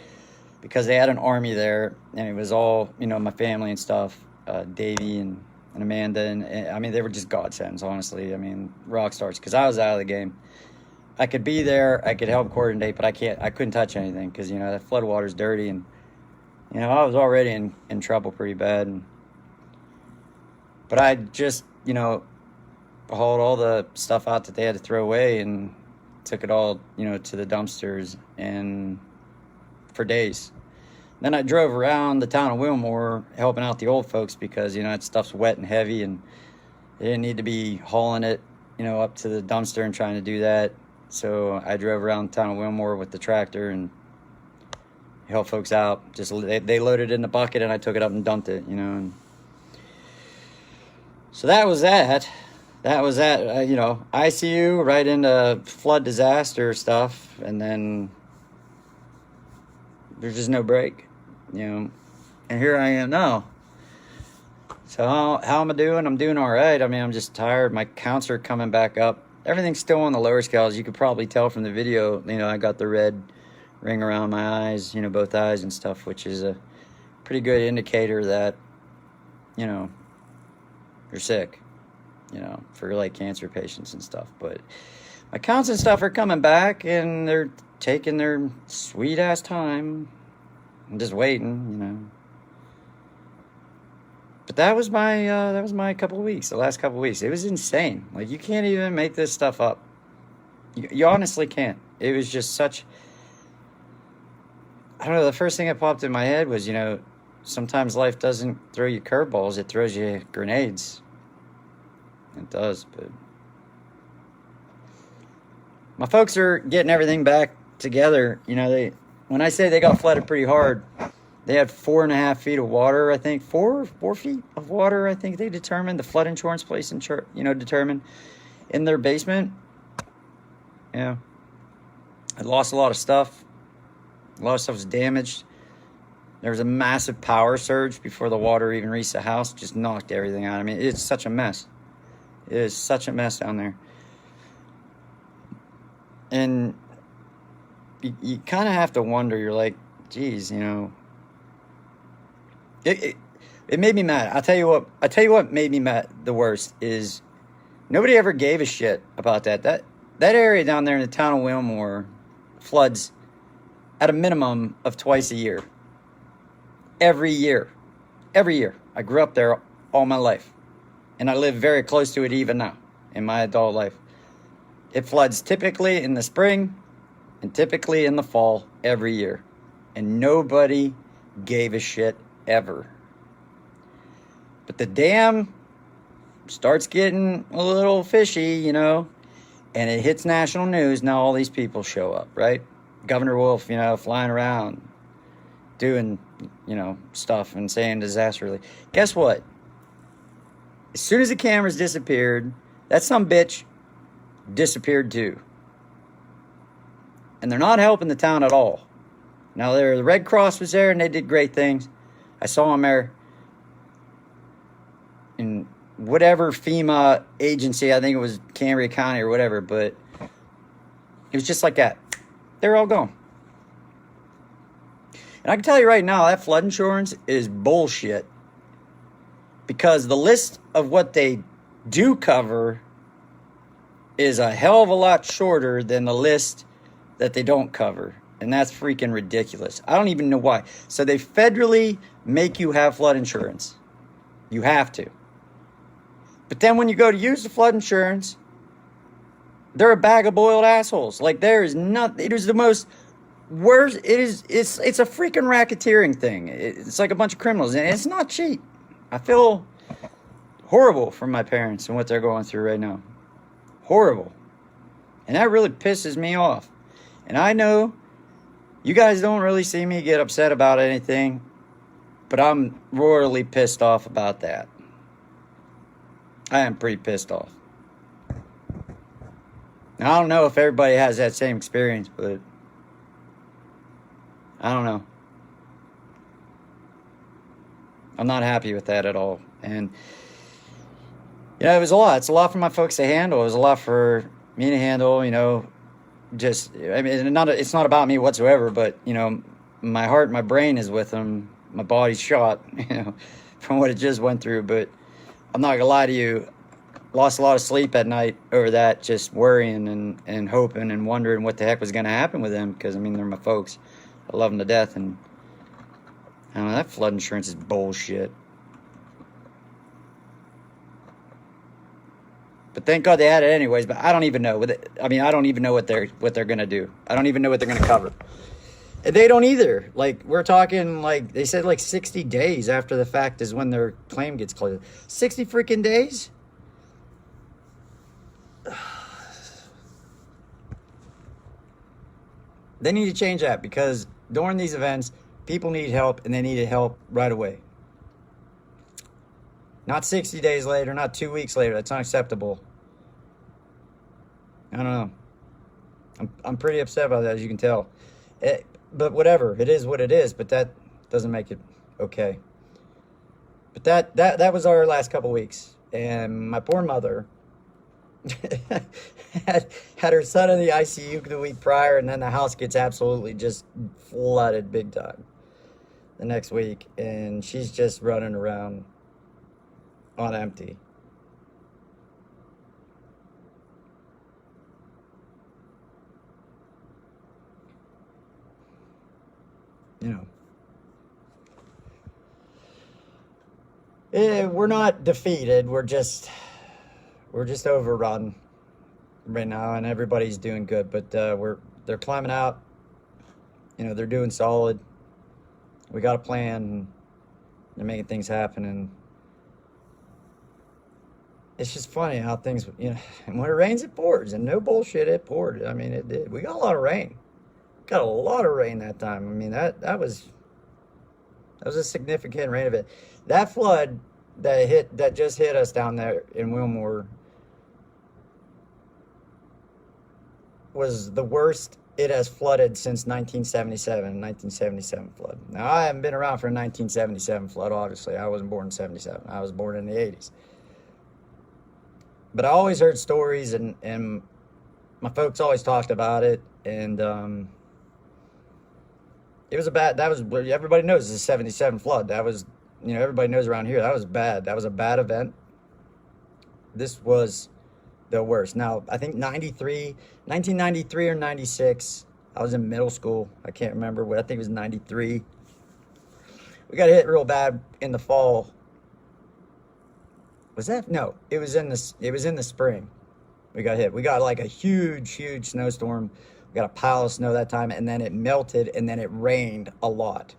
because they had an army there, and it was all, my family and stuff, Davey and Amanda, and I mean, they were just godsends, honestly. I mean, rock stars, because I was out of the game. I could be there, I could help coordinate, but I couldn't touch anything, because, that flood water's dirty, and, I was already in trouble pretty bad. But I just, hauled all the stuff out that they had to throw away and took it all, to the dumpsters, and for days. Then I drove around the town of Wilmore helping out the old folks, because, that stuff's wet and heavy, and they didn't need to be hauling it, up to the dumpster and trying to do that. So I drove around the town of Wilmore with the tractor and helped folks out. Just they loaded it in the bucket, and I took it up and dumped it, and so that was that. That was that, ICU, right into flood disaster stuff, and then there's just no break, and here I am now. So how am I doing? I'm doing all right. I mean, I'm just tired. My counts are coming back up. Everything's still on the lower scales. You could probably tell from the video, I got the red ring around my eyes, both eyes and stuff, which is a pretty good indicator that, you're sick, for like cancer patients and stuff. But my counts and stuff are coming back, and they're taking their sweet ass time. I'm just waiting, But that was my couple of weeks, the last couple of weeks. It was insane. Like, you can't even make this stuff up. You honestly can't. It was just such, I don't know, the first thing that popped in my head was, sometimes life doesn't throw you curveballs, it throws you grenades. It does, but my folks are getting everything back together. When I say they got flooded pretty hard, they had 4.5 feet of water, I think. 4 feet of water, I think they determined. The flood insurance place determined in their basement. Yeah. I lost a lot of stuff. A lot of stuff was damaged. There was a massive power surge before the water even reached the house. Just knocked everything out. I mean, it's such a mess. It is such a mess down there. And you kind of have to wonder. You're like, geez, It made me mad. I'll tell you what made me mad the worst is nobody ever gave a shit about that. That area down there in the town of Wilmore floods at a minimum of twice a year. Every year. Every year. I grew up there all my life. And I live very close to it even now in my adult life. It floods typically in the spring and typically in the fall every year. And nobody gave a shit ever. But the dam starts getting a little fishy, and it hits national news. Now all these people show up, right? Governor Wolf, flying around doing, stuff and saying disaster relief. Guess what? As soon as the cameras disappeared, that sumbitch disappeared too. And they're not helping the town at all. Now, the Red Cross was there, and they did great things. I saw them there in whatever FEMA agency, I think it was Cambria County or whatever, but it was just like that. They're all gone. And I can tell you right now, that flood insurance is bullshit. Because the list of what they do cover is a hell of a lot shorter than the list that they don't cover. And that's freaking ridiculous. I don't even know why. So they federally make you have flood insurance. You have to. But then when you go to use the flood insurance, they're a bag of boiled assholes. Like, there is nothing. It is the most worst. It's a freaking racketeering thing. It's like a bunch of criminals, and it's not cheap. I feel horrible for my parents and what they're going through right now. Horrible. And that really pisses me off. And I know you guys don't really see me get upset about anything, but I'm royally pissed off about that. I am pretty pissed off. Now, I don't know if everybody has that same experience, but I don't know. I'm not happy with that at all. And, you know, it was a lot. It's a lot for my folks to handle. It was a lot for me to handle, you know. Just, I mean, it's not about me whatsoever, but, you know, my heart and my brain is with them. My body's shot, you know, from what it just went through. But I'm not going to lie to you. Lost a lot of sleep at night over that, just worrying and hoping and wondering what the heck was going to happen with them. Because, I mean, they're my folks. I love them to death. And, I don't know, that flood insurance is bullshit. But thank God they had it anyways. But I don't even know. I mean, I don't even know what they're going to do. I don't even know what they're going to cover. And they don't either. Like, we're talking, like, they said like 60 days after the fact is when their claim gets closed. 60 freaking days? They need to change that, because during these events, people need help, and they need help right away. Not 60 days later, not 2 weeks later. That's unacceptable. I don't know. I'm pretty upset about that, as you can tell. But whatever, it is what it is. But that doesn't make it okay. But that was our last couple weeks, and my poor mother had her son in the ICU the week prior, and then the house gets absolutely just flooded big time the next week, and she's just running around on empty. You know, we're not defeated. We're just overrun right now, and everybody's doing good. But they're climbing out. You know, they're doing solid. We got a plan. And they're making things happen, and it's just funny how things, you know, when it rains, it pours, and no bullshit, it poured. I mean, it did. We got a lot of rain. Got a lot of rain that time. I mean, that was a significant rain event. That flood that just hit us down there in Wilmore was the worst it has flooded since 1977 flood. Now, I haven't been around for a 1977 flood, obviously. I wasn't born in 77. I was born in the 80s. But I always heard stories, and my folks always talked about it, and it was everybody knows it's a 77 flood. That was, you know, everybody knows around here, that was bad. That was a bad event. This was the worst. Now, I think 1993 or 96, I was in middle school. I can't remember what, I think it was 93. We got hit real bad in the fall. Was that? No, it was in the spring. We got hit. We got like a huge snowstorm. We got a pile of snow that time, and then it melted, and then it rained a lot.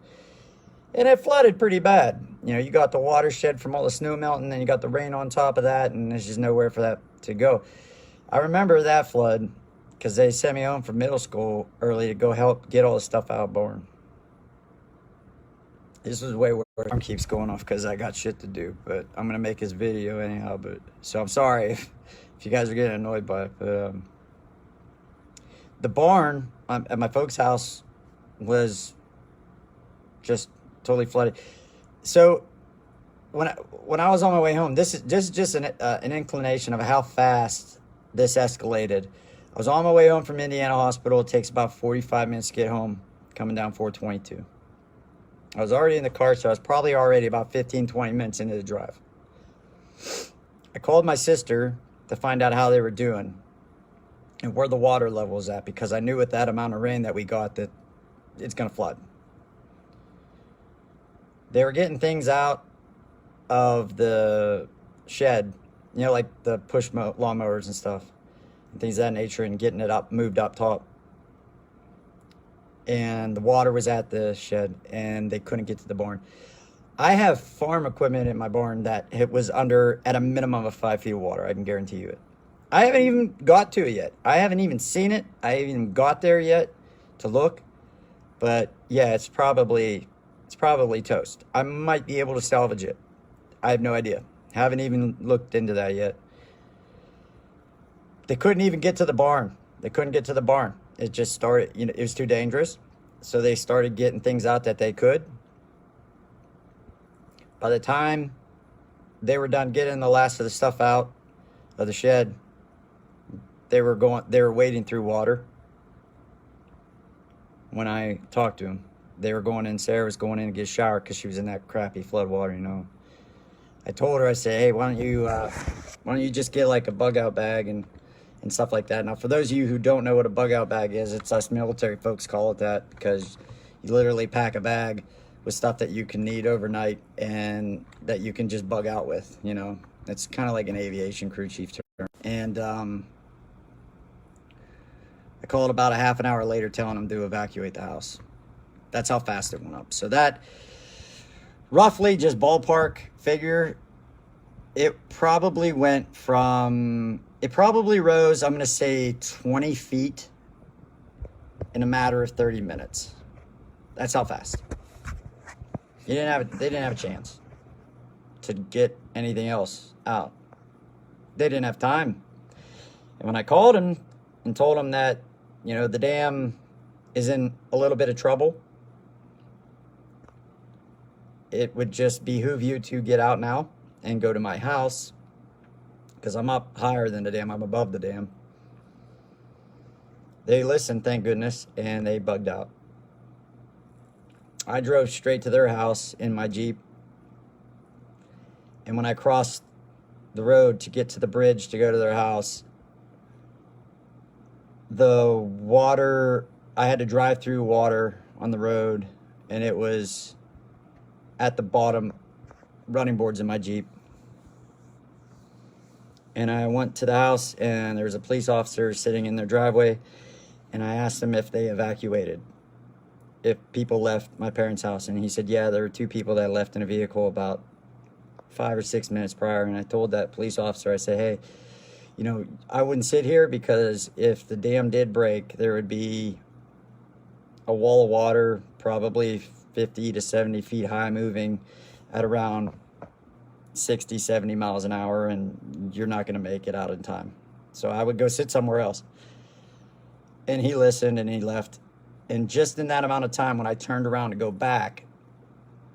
And it flooded pretty bad. You know, you got the watershed from all the snow melting, and then you got the rain on top of that, and there's just nowhere for that to go. I remember that flood because they sent me home from middle school early to go help get all the stuff out of Bourne. This was way worse. Alarm keeps going off because I got shit to do, but I'm gonna make this video anyhow. But so I'm sorry if you guys are getting annoyed by it. But the barn at my folks' house was just totally flooded. So when I was on my way home, this is just an inclination of how fast this escalated. I was on my way home from Indiana Hospital. It takes about 45 minutes to get home, coming down 422. I was already in the car, so I was probably already about 15, 20 minutes into the drive. I called my sister to find out how they were doing and where the water level was at, because I knew with that amount of rain that we got that it's going to flood. They were getting things out. of the shed, you know, like the push lawnmowers and stuff, and things of that nature, and getting it up, moved up top. And the water was at the shed, and they couldn't get to the barn. I have farm equipment in my barn that it was under at a minimum of 5 feet of water. I can guarantee you it. I haven't even got to it yet. I haven't even seen it. I haven't even got there yet to look. But yeah, it's probably toast. I might be able to salvage it. I have no idea. Haven't even looked into that yet. They couldn't even get to the barn. They couldn't get to the barn. It just started, you know, it was too dangerous. So they started getting things out that they could. By the time they were done getting the last of the stuff out of the shed, they were wading through water. When I talked to them, they were going in. Sarah was going in to get a shower because she was in that crappy flood water, you know. I told her, I said, hey, why don't you just get like a bug out bag and stuff like that. Now, for those of you who don't know what a bug out bag is, it's us military folks call it that, because you literally pack a bag with stuff that you can need overnight and that you can just bug out with, you know. It's kind of like an aviation crew chief term. And I called about a half an hour later telling them to evacuate the house. That's how fast it went up. So that, roughly, just ballpark figure, it probably rose, I'm going to say 20 feet in a matter of 30 minutes. That's how fast. They didn't have a chance to get anything else out. They didn't have time. And when I called him and told him that, you know, the dam is in a little bit of trouble, it would just behoove you to get out now and go to my house, because I'm up higher than the dam. I'm above the dam. They listened, thank goodness, and they bugged out. I drove straight to their house in my Jeep. And when I crossed the road to get to the bridge to go to their house, the water, I had to drive through water on the road, and it was at the bottom running boards in my Jeep. And I went to the house, and there was a police officer sitting in their driveway, and I asked him if they evacuated, if people left my parents' house. And he said, yeah, there were 2 people that left in a vehicle about 5 or 6 minutes prior. And I told that police officer, I said, hey, you know, I wouldn't sit here, because if the dam did break, there would be a wall of water, probably 50 to 70 feet high, moving at around 60, 70 miles an hour, and you're not going to make it out in time. So I would go sit somewhere else. And he listened, and he left. And just in that amount of time, when I turned around to go back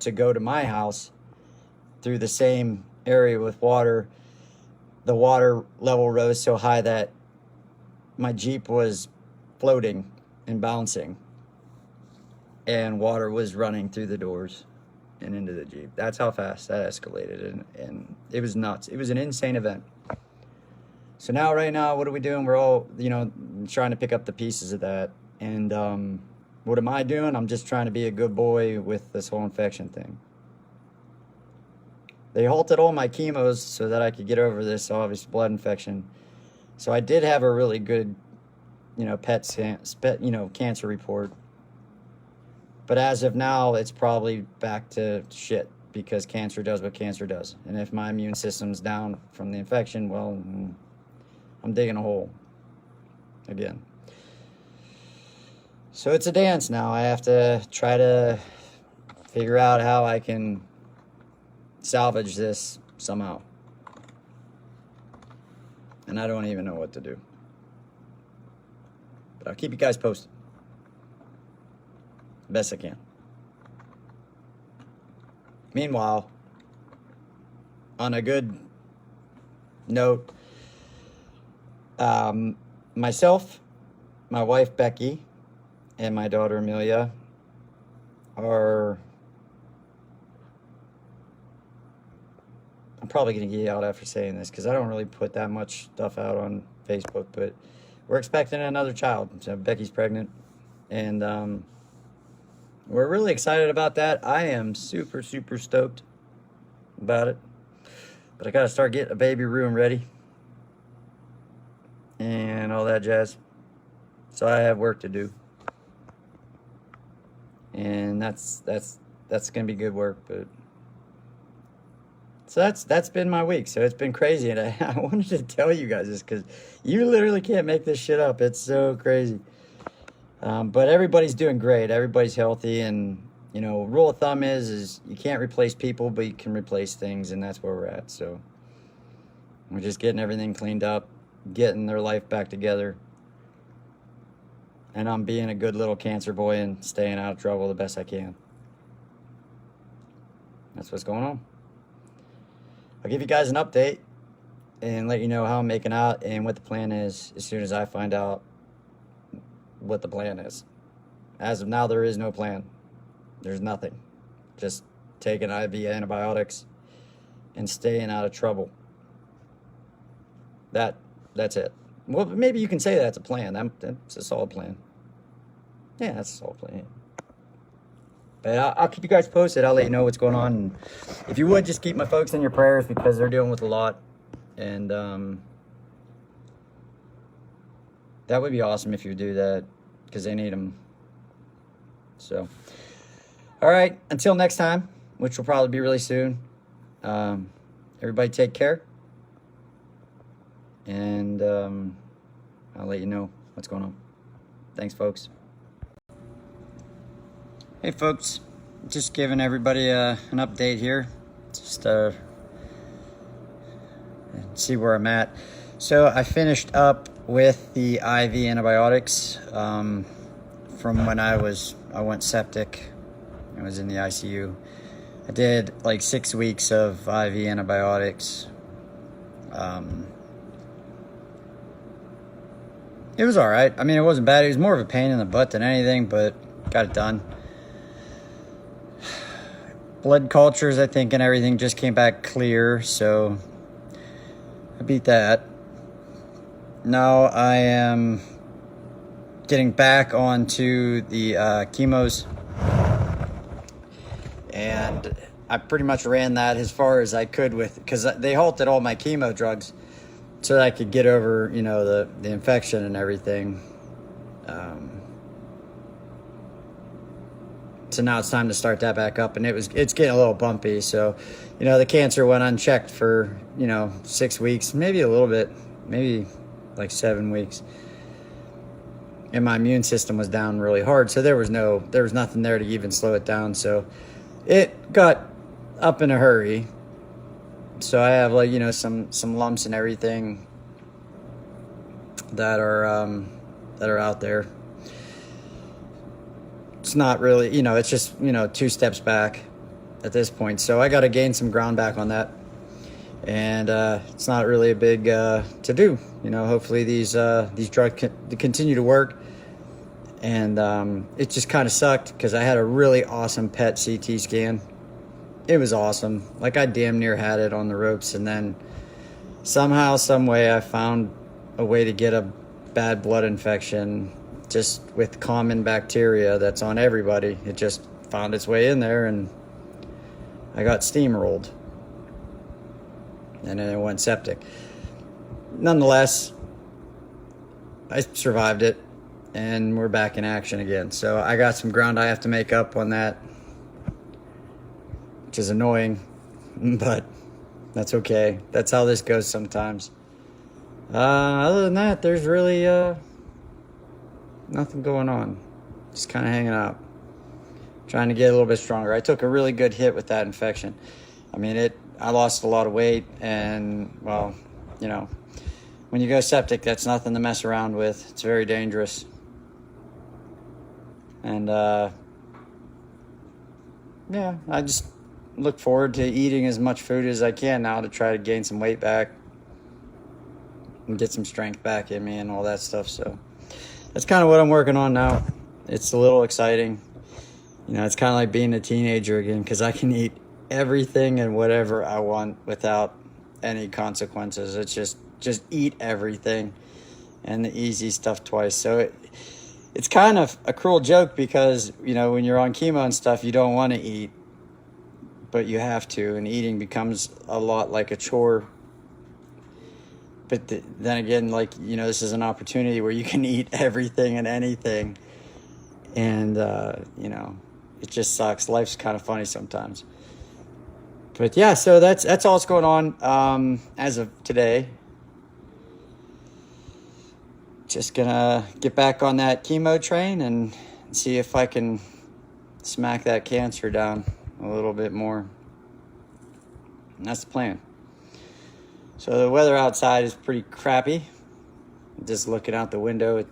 to go to my house through the same area with water, the water level rose so high that my Jeep was floating and bouncing, and water was running through the doors and into the Jeep. That's how fast that escalated, and it was nuts. It was an insane event. So now, right now, what are we doing? We're all, you know, trying to pick up the pieces of that. And what am I doing? I'm just trying to be a good boy with this whole infection thing. They halted all my chemos so that I could get over this obvious blood infection. So I did have a really good, you know, cancer report. But as of now, it's probably back to shit, because cancer does what cancer does. And if my immune system's down from the infection, well, I'm digging a hole again. So it's a dance now. I have to try to figure out how I can salvage this somehow. And I don't even know what to do. But I'll keep you guys posted. Best I can. Meanwhile, on a good note, myself, my wife Becky, and my daughter Amelia are, I'm probably going to get out after saying this, because I don't really put that much stuff out on Facebook, but we're expecting another child. So Becky's pregnant, and we're really excited about that. I am super, super stoked. about it. But I got to start getting a baby room ready and all that jazz. So I have work to do. And that's going to be good work, but so that's been my week. So it's been crazy, and I wanted to tell you guys this because you literally can't make this shit up. It's so crazy. But everybody's doing great. Everybody's healthy, and you know, rule of thumb is you can't replace people, but you can replace things, and that's where we're at. So we're just getting everything cleaned up, getting their life back together, and I'm being a good little cancer boy and staying out of trouble the best I can. That's what's going on. I'll give you guys an update and let you know how I'm making out and what the plan is as soon as I find out what the plan is. As of now, there is no plan. There's nothing. Just taking IV antibiotics and staying out of trouble. That's it. Well, maybe you can say that's a plan. That's a solid plan. Yeah, that's a solid plan. But I'll keep you guys posted. I'll let you know what's going on. And if you would, just keep my folks in your prayers because they're dealing with a lot. And that would be awesome if you do that because they need them. So, all right. Until next time, which will probably be really soon. Everybody take care. And I'll let you know what's going on. Thanks, folks. Hey folks, just giving everybody an update here, just see where I'm at. So I finished up with the IV antibiotics from when I went septic. I was in the ICU. I did like 6 weeks of IV antibiotics. It was all right. I mean, it wasn't bad. It was more of a pain in the butt than anything, but got it done. Blood cultures, I think, and everything just came back clear, so I beat that. Now I am getting back onto the chemos, and I pretty much ran that as far as I could because they halted all my chemo drugs so that I could get over, you know, the infection and everything. So now it's time to start that back up, and it's getting a little bumpy. So, you know, the cancer went unchecked for, you know, 6 weeks, maybe a little bit, maybe like 7 weeks. And my immune system was down really hard, so there was nothing there to even slow it down. So it got up in a hurry. So I have, like, you know, some lumps and everything that are out there. It's not really, you know, it's just, you know, 2 steps back at this point. So I got to gain some ground back on that. And it's not really a big to do. You know, hopefully these drugs continue to work. And it just kind of sucked because I had a really awesome PET CT scan. It was awesome. Like, I damn near had it on the ropes. And then somehow, some way, I found a way to get a bad blood infection just with common bacteria that's on everybody. It just found its way in there, and I got steamrolled. And then it went septic. Nonetheless, I survived it, and we're back in action again. So I got some ground I have to make up on that, which is annoying, but that's okay. That's how this goes sometimes. Other than that, there's really nothing going on. Just kind of hanging out. Trying to get a little bit stronger. I took a really good hit with that infection. I mean, I lost a lot of weight, and, well, you know, when you go septic, that's nothing to mess around with. It's very dangerous. And, yeah, I just look forward to eating as much food as I can now to try to gain some weight back and get some strength back in me and all that stuff. So that's kind of what I'm working on now. It's a little exciting. You know, it's kind of like being a teenager again, because I can eat everything and whatever I want without any consequences. It's just eat everything and the easy stuff twice. So it's kind of a cruel joke because, you know, when you're on chemo and stuff, you don't want to eat. but you have to, and eating becomes a lot like a chore. But then again, like, you know, this is an opportunity where you can eat everything and anything. And, you know, it just sucks. Life's kind of funny sometimes. But yeah, so that's all that's going on as of today. Just gonna get back on that chemo train and see if I can smack that cancer down a little bit more. And that's the plan. So the weather outside is pretty crappy. Just looking out the window, it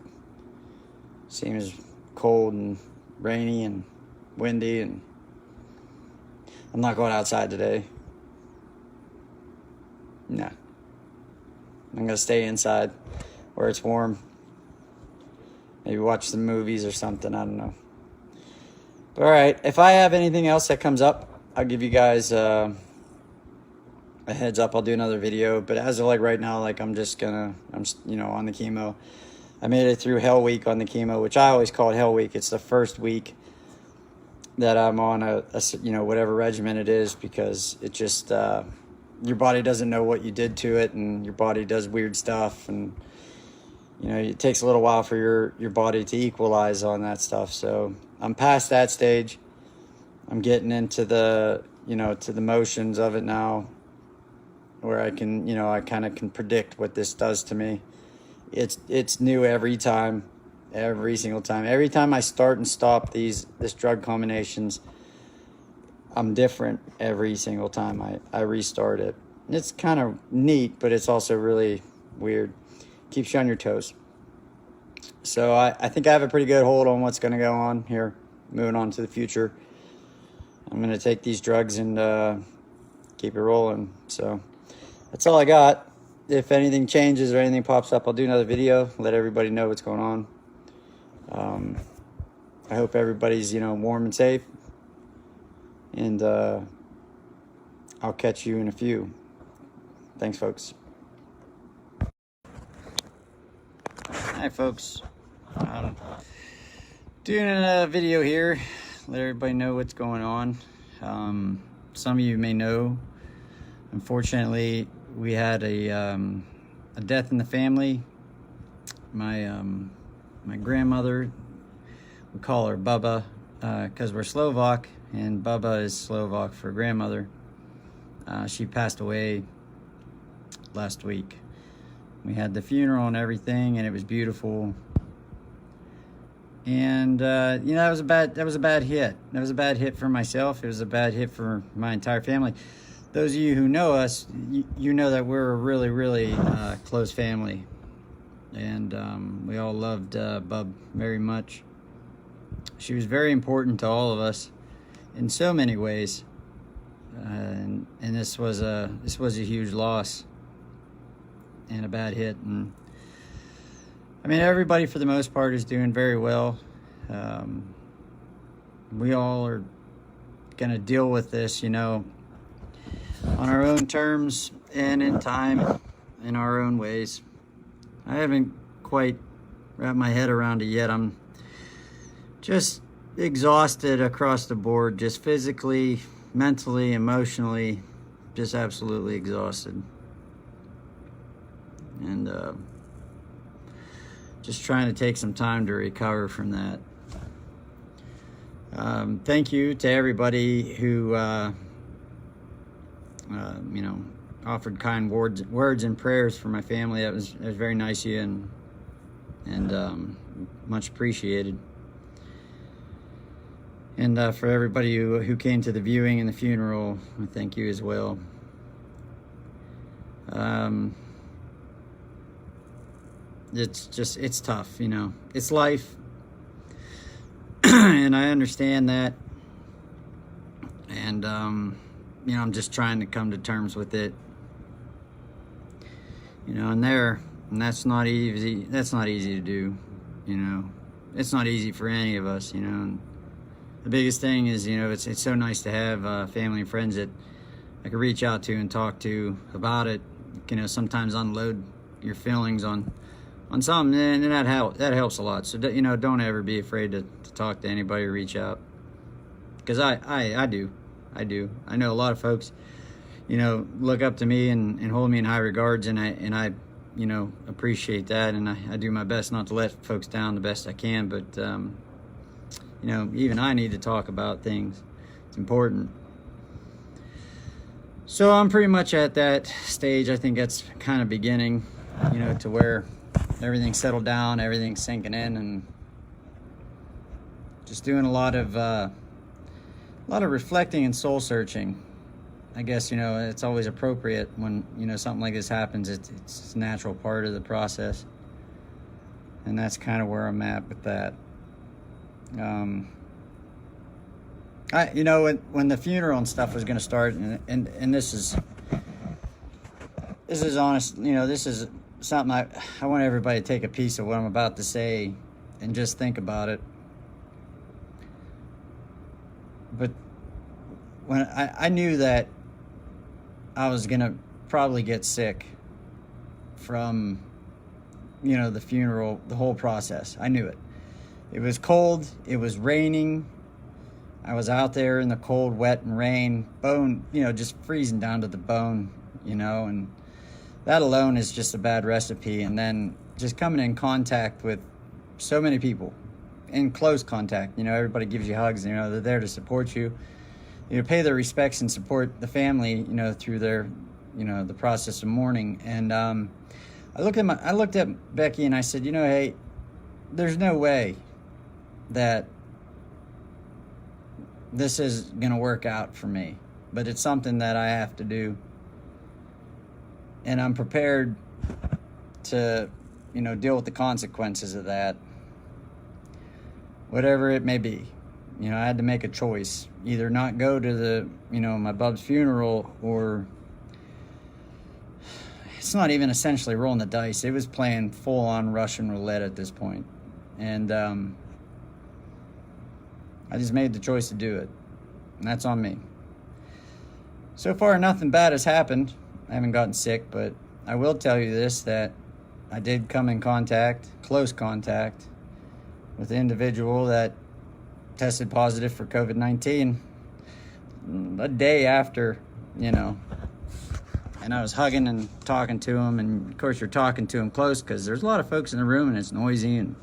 seems cold and rainy and windy, and I'm not going outside today. No. I'm gonna stay inside where it's warm. Maybe watch some movies or something, I don't know. But all right, if I have anything else that comes up, I'll give you guys a heads up. I'll do another video, but as of like right now, like I'm you know, on the chemo. I made it through Hell Week on the chemo, which I always call it Hell Week. It's the first week that I'm on a you know, whatever regimen it is, because it just your body doesn't know what you did to it, and your body does weird stuff, and you know, it takes a little while for your body to equalize on that stuff. So I'm past that stage. I'm getting into the, you know, to the motions of it now, where I can, you know, I kind of can predict what this does to me. It's new every time, every single time. Every time I start and stop this drug combinations, I'm different every single time I restart it. It's kind of neat, but it's also really weird. Keeps you on your toes. So I think I have a pretty good hold on what's going to go on here, moving on to the future. I'm going to take these drugs and keep it rolling. So that's all I got. If anything changes or anything pops up, I'll do another video, let everybody know what's going on. I hope everybody's, you know, warm and safe. And I'll catch you in a few. Thanks, folks. Hi, folks. Doing a video here, let everybody know what's going on. Some of you may know, unfortunately, we had a death in the family. My grandmother, we call her Bubba because we're Slovak, and Bubba is Slovak for grandmother. She passed away last week. We had the funeral and everything, and it was beautiful. And you know, that was a bad hit. That was a bad hit for myself. It was a bad hit for my entire family. Those of you who know us, you know that we're a really, really close family, and we all loved Bub very much. She was very important to all of us in so many ways, and this was a huge loss and a bad hit. And I mean, everybody for the most part is doing very well. We all are gonna deal with this, you know, on our own terms and in time, in our own ways. I haven't quite wrapped my head around it yet. I'm just exhausted across the board, just physically, mentally, emotionally, just absolutely exhausted. And just trying to take some time to recover from that. Thank you to everybody who you know, offered kind words and prayers for my family. It was very nice of you, and much appreciated. And for everybody who came to the viewing and the funeral, I thank you as well. It's tough, you know. It's life, and I understand that. And you know, I'm just trying to come to terms with it. You know, and that's not easy. That's not easy to do. You know, it's not easy for any of us. You know, and the biggest thing is, you know, it's so nice to have family and friends that I can reach out to and talk to about it. You know, sometimes unload your feelings on something, and that helps a lot. So, you know, don't ever be afraid to talk to anybody or reach out, because I do. I do. I know a lot of folks, look up to me and hold me in high regards, and I appreciate that, and I do my best not to let folks down the best I can, but even I need to talk about things. It's important. So I'm pretty much at that stage. I think that's kind of beginning, to where everything's settled down, everything's sinking in, and just doing a lot of reflecting and soul searching. I guess, it's always appropriate when, something like this happens. It's a natural part of the process. And that's kind of where I'm at with that. When the funeral and stuff was going to start, and this is honest, this is something I want everybody to take a piece of what I'm about to say and just think about it. But when I knew that I was going to probably get sick from, the funeral, the whole process. I knew it. It was cold. It was raining. I was out there in the cold, wet, and rain, bone, just freezing down to the bone, and that alone is just a bad recipe. And then just coming in contact with so many people, in close contact, everybody gives you hugs, they're there to support you, pay their respects and support the family, through their, the process of mourning. And I looked at Becky and I said, hey, there's no way that this is going to work out for me, but it's something that I have to do. And I'm prepared to, deal with the consequences of that, whatever it may be. I had to make a choice, either not go to the, my bub's funeral, or it's not even essentially rolling the dice. It was playing full on Russian roulette at this point. And I just made the choice to do it, and that's on me. So far, nothing bad has happened. I haven't gotten sick, but I will tell you this, that I did come in close contact, with an individual that tested positive for COVID-19 a day after, and I was hugging and talking to him, and of course you're talking to him close because there's a lot of folks in the room and it's noisy, and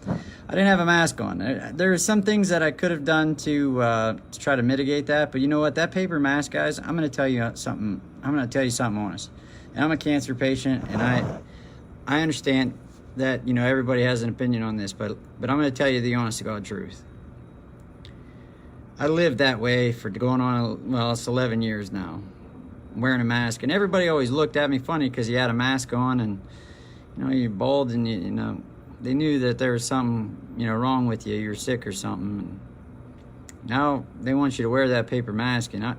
I didn't have a mask on. There are some things that I could have done to try to mitigate that, but you know what? That paper mask, guys, I'm going to tell you something. I'm going to tell you something honest. And I'm a cancer patient, and I understand that, everybody has an opinion on this, but I'm going to tell you the honest to God truth. I lived that way for going on, it's 11 years now, wearing a mask, and everybody always looked at me funny because you had a mask on, and, you're bald, and, they knew that there was something, wrong with you. You're sick or something. And now they want you to wear that paper mask. And I'm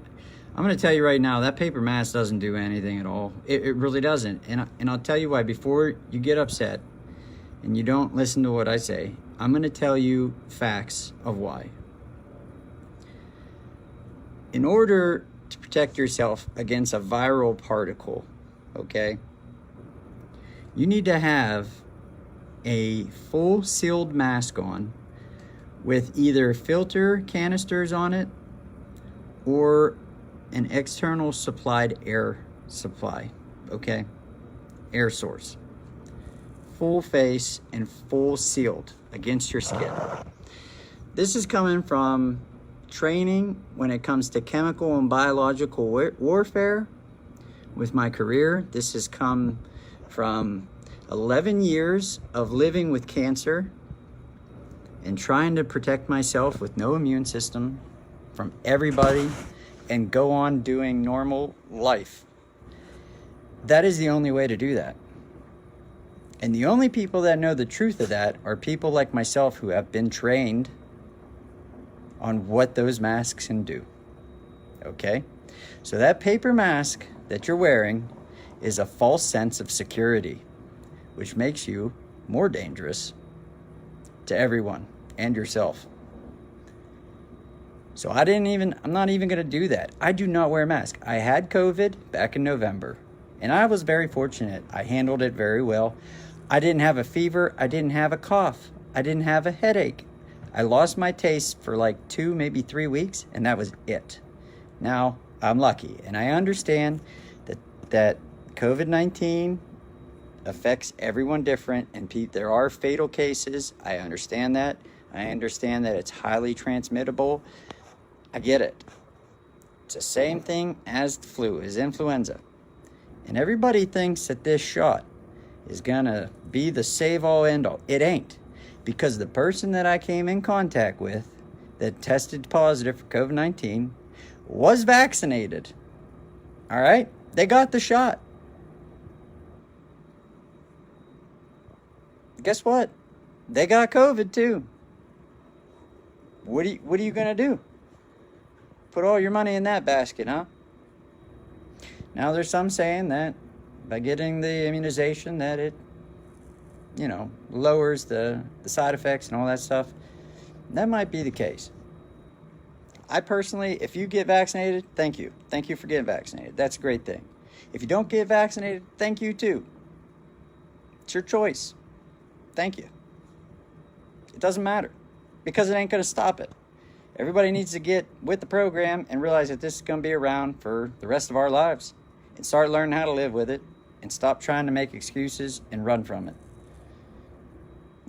going to tell you right now, that paper mask doesn't do anything at all. It really doesn't. And I'll tell you why. Before you get upset and you don't listen to what I say, I'm going to tell you facts of why. In order to protect yourself against a viral particle, okay, you need to have a full sealed mask on with either filter canisters on it or an external supplied air supply, okay? Air source. Full face and full sealed against your skin. This is coming from training when it comes to chemical and biological warfare with my career. This has come from 11 years of living with cancer and trying to protect myself with no immune system from everybody and go on doing normal life. That is the only way to do that. And the only people that know the truth of that are people like myself who have been trained on what those masks can do. Okay? So that paper mask that you're wearing is a false sense of security, which makes you more dangerous to everyone and yourself. So I'm not even going to do that. I do not wear a mask. I had COVID back in November, and I was very fortunate. I handled it very well. I didn't have a fever. I didn't have a cough. I didn't have a headache. I lost my taste for like 2, maybe 3 weeks, and that was it. Now, I'm lucky, and I understand that COVID-19 affects everyone different, and there are fatal cases. I understand that. I understand that it's highly transmittable. I get it. It's the same thing as the flu, as influenza. And everybody thinks that this shot is gonna be the save-all, end-all. It ain't. Because the person that I came in contact with that tested positive for COVID-19 was vaccinated. All right? They got the shot. Guess what? They got COVID too. What are you gonna do? Put all your money in that basket, huh? Now there's some saying that by getting the immunization that it, lowers the side effects and all that stuff. That might be the case. I personally, if you get vaccinated, thank you. Thank you for getting vaccinated. That's a great thing. If you don't get vaccinated, thank you too. It's your choice. Thank you. It doesn't matter because it ain't going to stop it. Everybody needs to get with the program and realize that this is going to be around for the rest of our lives and start learning how to live with it and stop trying to make excuses and run from it.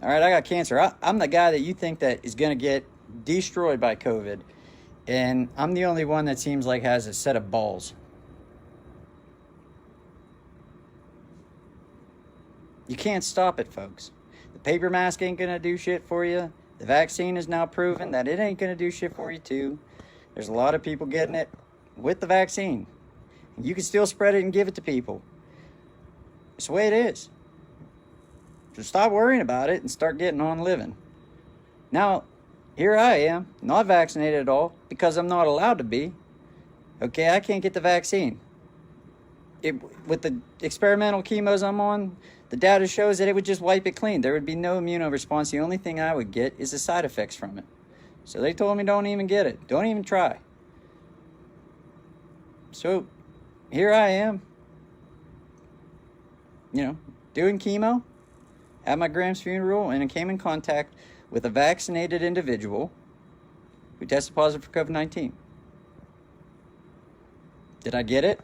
All right, I got cancer. I'm the guy that you think that is going to get destroyed by COVID, and I'm the only one that seems like has a set of balls. You can't stop it, folks. The paper mask ain't going to do shit for you. The vaccine is now proven that it ain't going to do shit for you too. There's a lot of people getting it with the vaccine. You can still spread it and give it to people. It's the way it is. So stop worrying about it and start getting on living. Now, here I am, not vaccinated at all because I'm not allowed to be. Okay, I can't get the vaccine. With the experimental chemos I'm on, the data shows that it would just wipe it clean. There would be no immunoresponse. The only thing I would get is the side effects from it. So they told me don't even get it. Don't even try. So here I am, doing chemo at my grand's funeral, and I came in contact with a vaccinated individual who tested positive for COVID-19. Did I get it?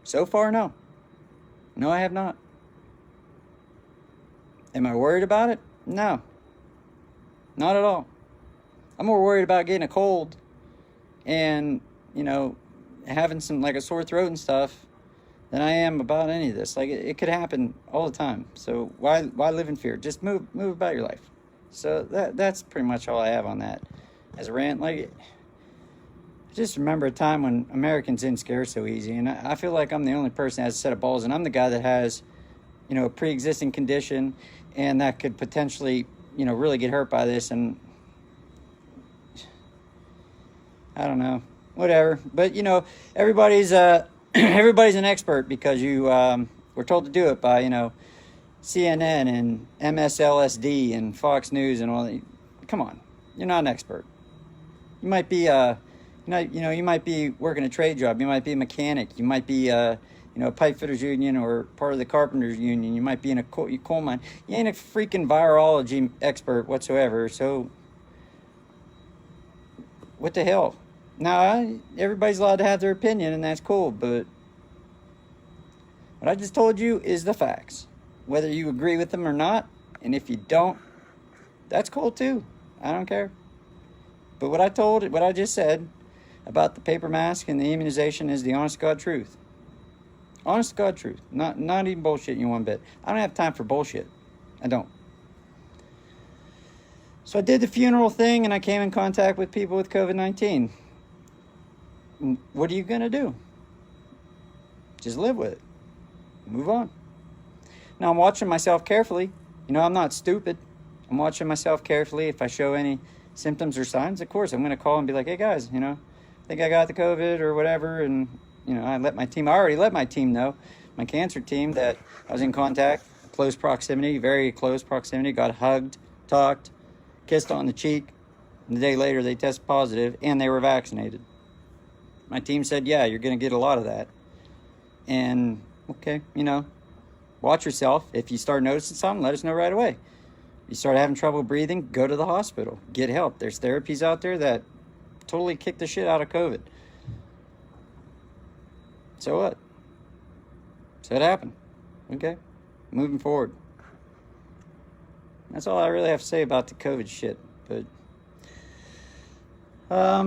So far, no. No, I have not. Am I worried about it? No. Not at all. I'm more worried about getting a cold and, having some, like a sore throat and stuff than I am about any of this. Like, it could happen all the time. So why live in fear? Just move about your life. So that's pretty much all I have on that as a rant. Like, I just remember a time when Americans didn't scare so easy, and I feel like I'm the only person that has a set of balls, and I'm the guy that has, a pre-existing condition, and that could potentially, really get hurt by this, and I don't know, whatever. But, everybody's everybody's an expert because you were told to do it by, CNN and MSLSD and Fox News and all that. Come on, you're not an expert. You might be you might be working a trade job. You might be a mechanic. You might be a pipe fitters union or part of the carpenters union. You might be in a coal mine. You ain't a freaking virology expert whatsoever. So what the hell? Now, everybody's allowed to have their opinion, and that's cool, but what I just told you is the facts. Whether you agree with them or not, and if you don't, that's cool too. I don't care. But what I just said about the paper mask and the immunization is the honest to God truth. Honest to God truth. Not even bullshit you one bit. I don't have time for bullshit. I don't. So I did the funeral thing, and I came in contact with people with COVID-19. What are you going to do? Just live with it. Move on. Now, I'm watching myself carefully. I'm not stupid. I'm watching myself carefully. If I show any symptoms or signs, of course, I'm going to call and be like, hey, guys, I think I got the COVID or whatever. And, I already let my team know, my cancer team, that I was in contact, close proximity, very close proximity, got hugged, talked, kissed on the cheek. And the day later, they tested positive, and they were vaccinated. My team said, yeah, you're going to get a lot of that. And, okay, watch yourself. If you start noticing something, let us know right away. If you start having trouble breathing, go to the hospital. Get help. There's therapies out there that totally kick the shit out of COVID. So what? So it happened. Okay, moving forward. That's all I really have to say about the COVID shit. But I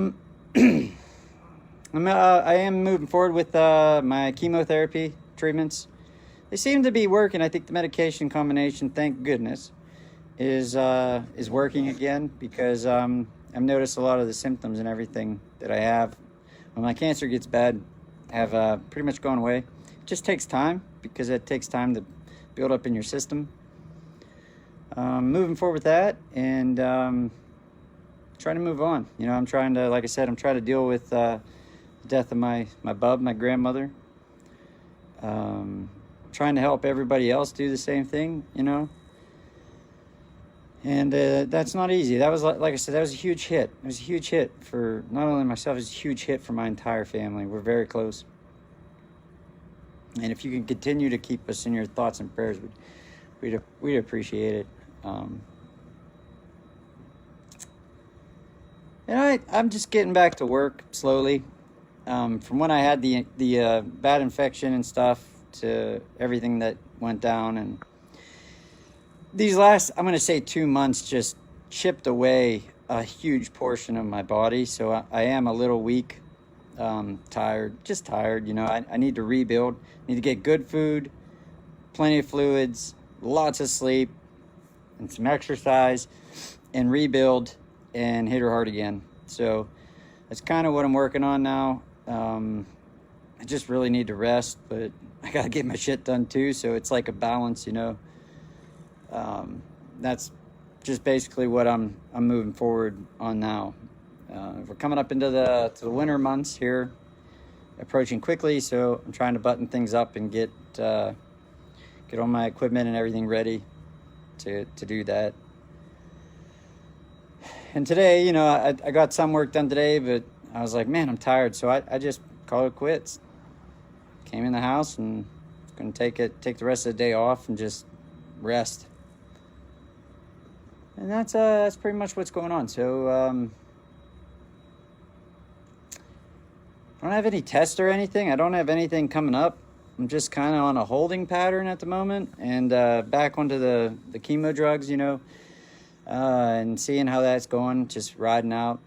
am moving forward with my chemotherapy treatments. They seem to be working. I think the medication combination, thank goodness, is working again, because I've noticed a lot of the symptoms and everything that I have when my cancer gets bad have pretty much gone away. It just takes time, because it takes time to build up in your system. Moving forward with that, and trying to move on. You know, I'm trying to, like I said, I'm trying to deal with the death of my bub, my grandmother. Trying to help everybody else do the same thing, you know. And that's not easy. That was, like I said, that was a huge hit. It was a huge hit for not only myself, it was a huge hit for my entire family. We're very close. And if you can continue to keep us in your thoughts and prayers, we'd appreciate it. And I'm just getting back to work slowly. From when I had the bad infection and stuff to everything that went down, and these last, I'm going to say 2 months, just chipped away a huge portion of my body. So I am a little weak, tired, you know. I need to rebuild, need to get good food, plenty of fluids, lots of sleep, and some exercise, and rebuild and hit her hard again. So that's kind of what I'm working on now. I just really need to rest, but I gotta get my shit done too. So it's like a balance, you know. That's just basically what I'm moving forward on now. We're coming up into the winter months here, approaching quickly. So I'm trying to button things up and get all my equipment and everything ready to do that. And today, you know, I got some work done today, but I was like, man, I'm tired. So I just called it quits. Came in the house and gonna take the rest of the day off and just rest. And that's pretty much what's going on. So I don't have any tests or anything. I don't have anything coming up. I'm just kind of on a holding pattern at the moment, and back onto the chemo drugs, you know, and seeing how that's going, just riding out,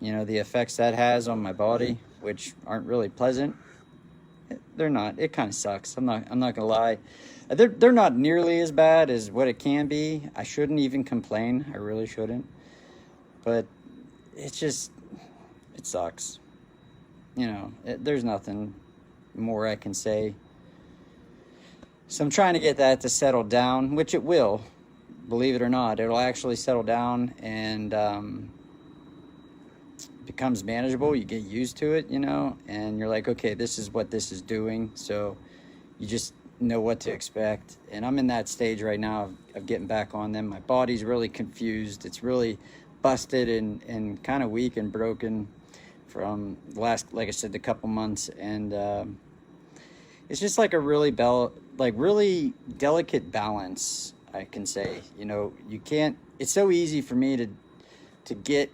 you know, the effects that has on my body, which aren't really pleasant. They're not. It kind of sucks. I'm not gonna lie. They're not nearly as bad as what it can be. I shouldn't even complain. I really shouldn't. But it's just, it sucks. You know, there's nothing more I can say. So I'm trying to get that to settle down, which it will. Believe it or not, it'll actually settle down, and becomes manageable. You get used to it, you know, and you're like, okay, this is what this is doing. So you just know what to expect. And I'm in that stage right now of getting back on them. My body's really confused. It's really busted and kind of weak and broken from the last, like I said, the couple months. And it's just like a really really delicate balance, I can say. You know, you can't, it's so easy for me to get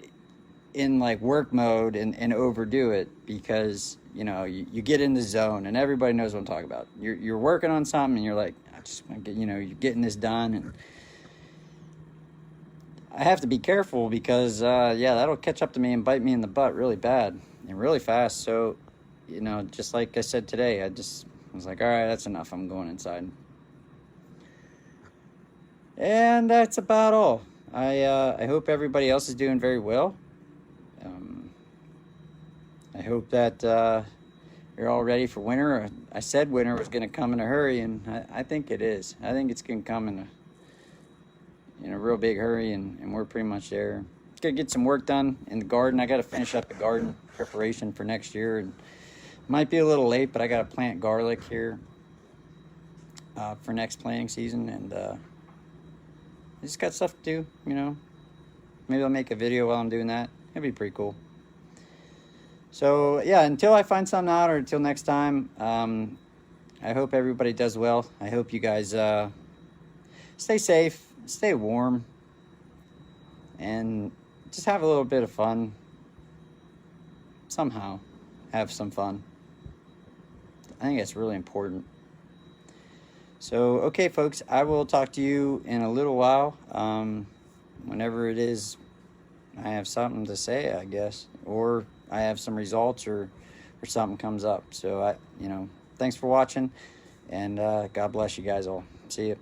in like work mode and overdo it, because, you know, you get in the zone, and everybody knows what I'm talking about. You're working on something and you're like, I just want to get, you know, you're getting this done. And I have to be careful, because yeah, that'll catch up to me and bite me in the butt really bad and really fast. So, you know, just like I said today, I was like, all right, that's enough. I'm going inside. And that's about all. I hope everybody else is doing very well. I hope that you're all ready for winter. I said winter was going to come in a hurry, and I think it is. I think it's going to come in a real big hurry, and we're pretty much there. Gotta get some work done in the garden. I got to finish up the garden preparation for next year, and might be a little late, but I got to plant garlic here for next planting season, and I just got stuff to do, you know. Maybe I'll make a video while I'm doing that. It'd be pretty cool. So yeah, until I find something out, or until next time, I hope everybody does well. I hope you guys stay safe, stay warm, and just have a little bit of fun. Somehow have some fun. I think it's really important. So, okay, folks, I will talk to you in a little while. Whenever it is I have something to say, I guess, or I have some results or something comes up. So, thanks for watching, and God bless you guys all. See you.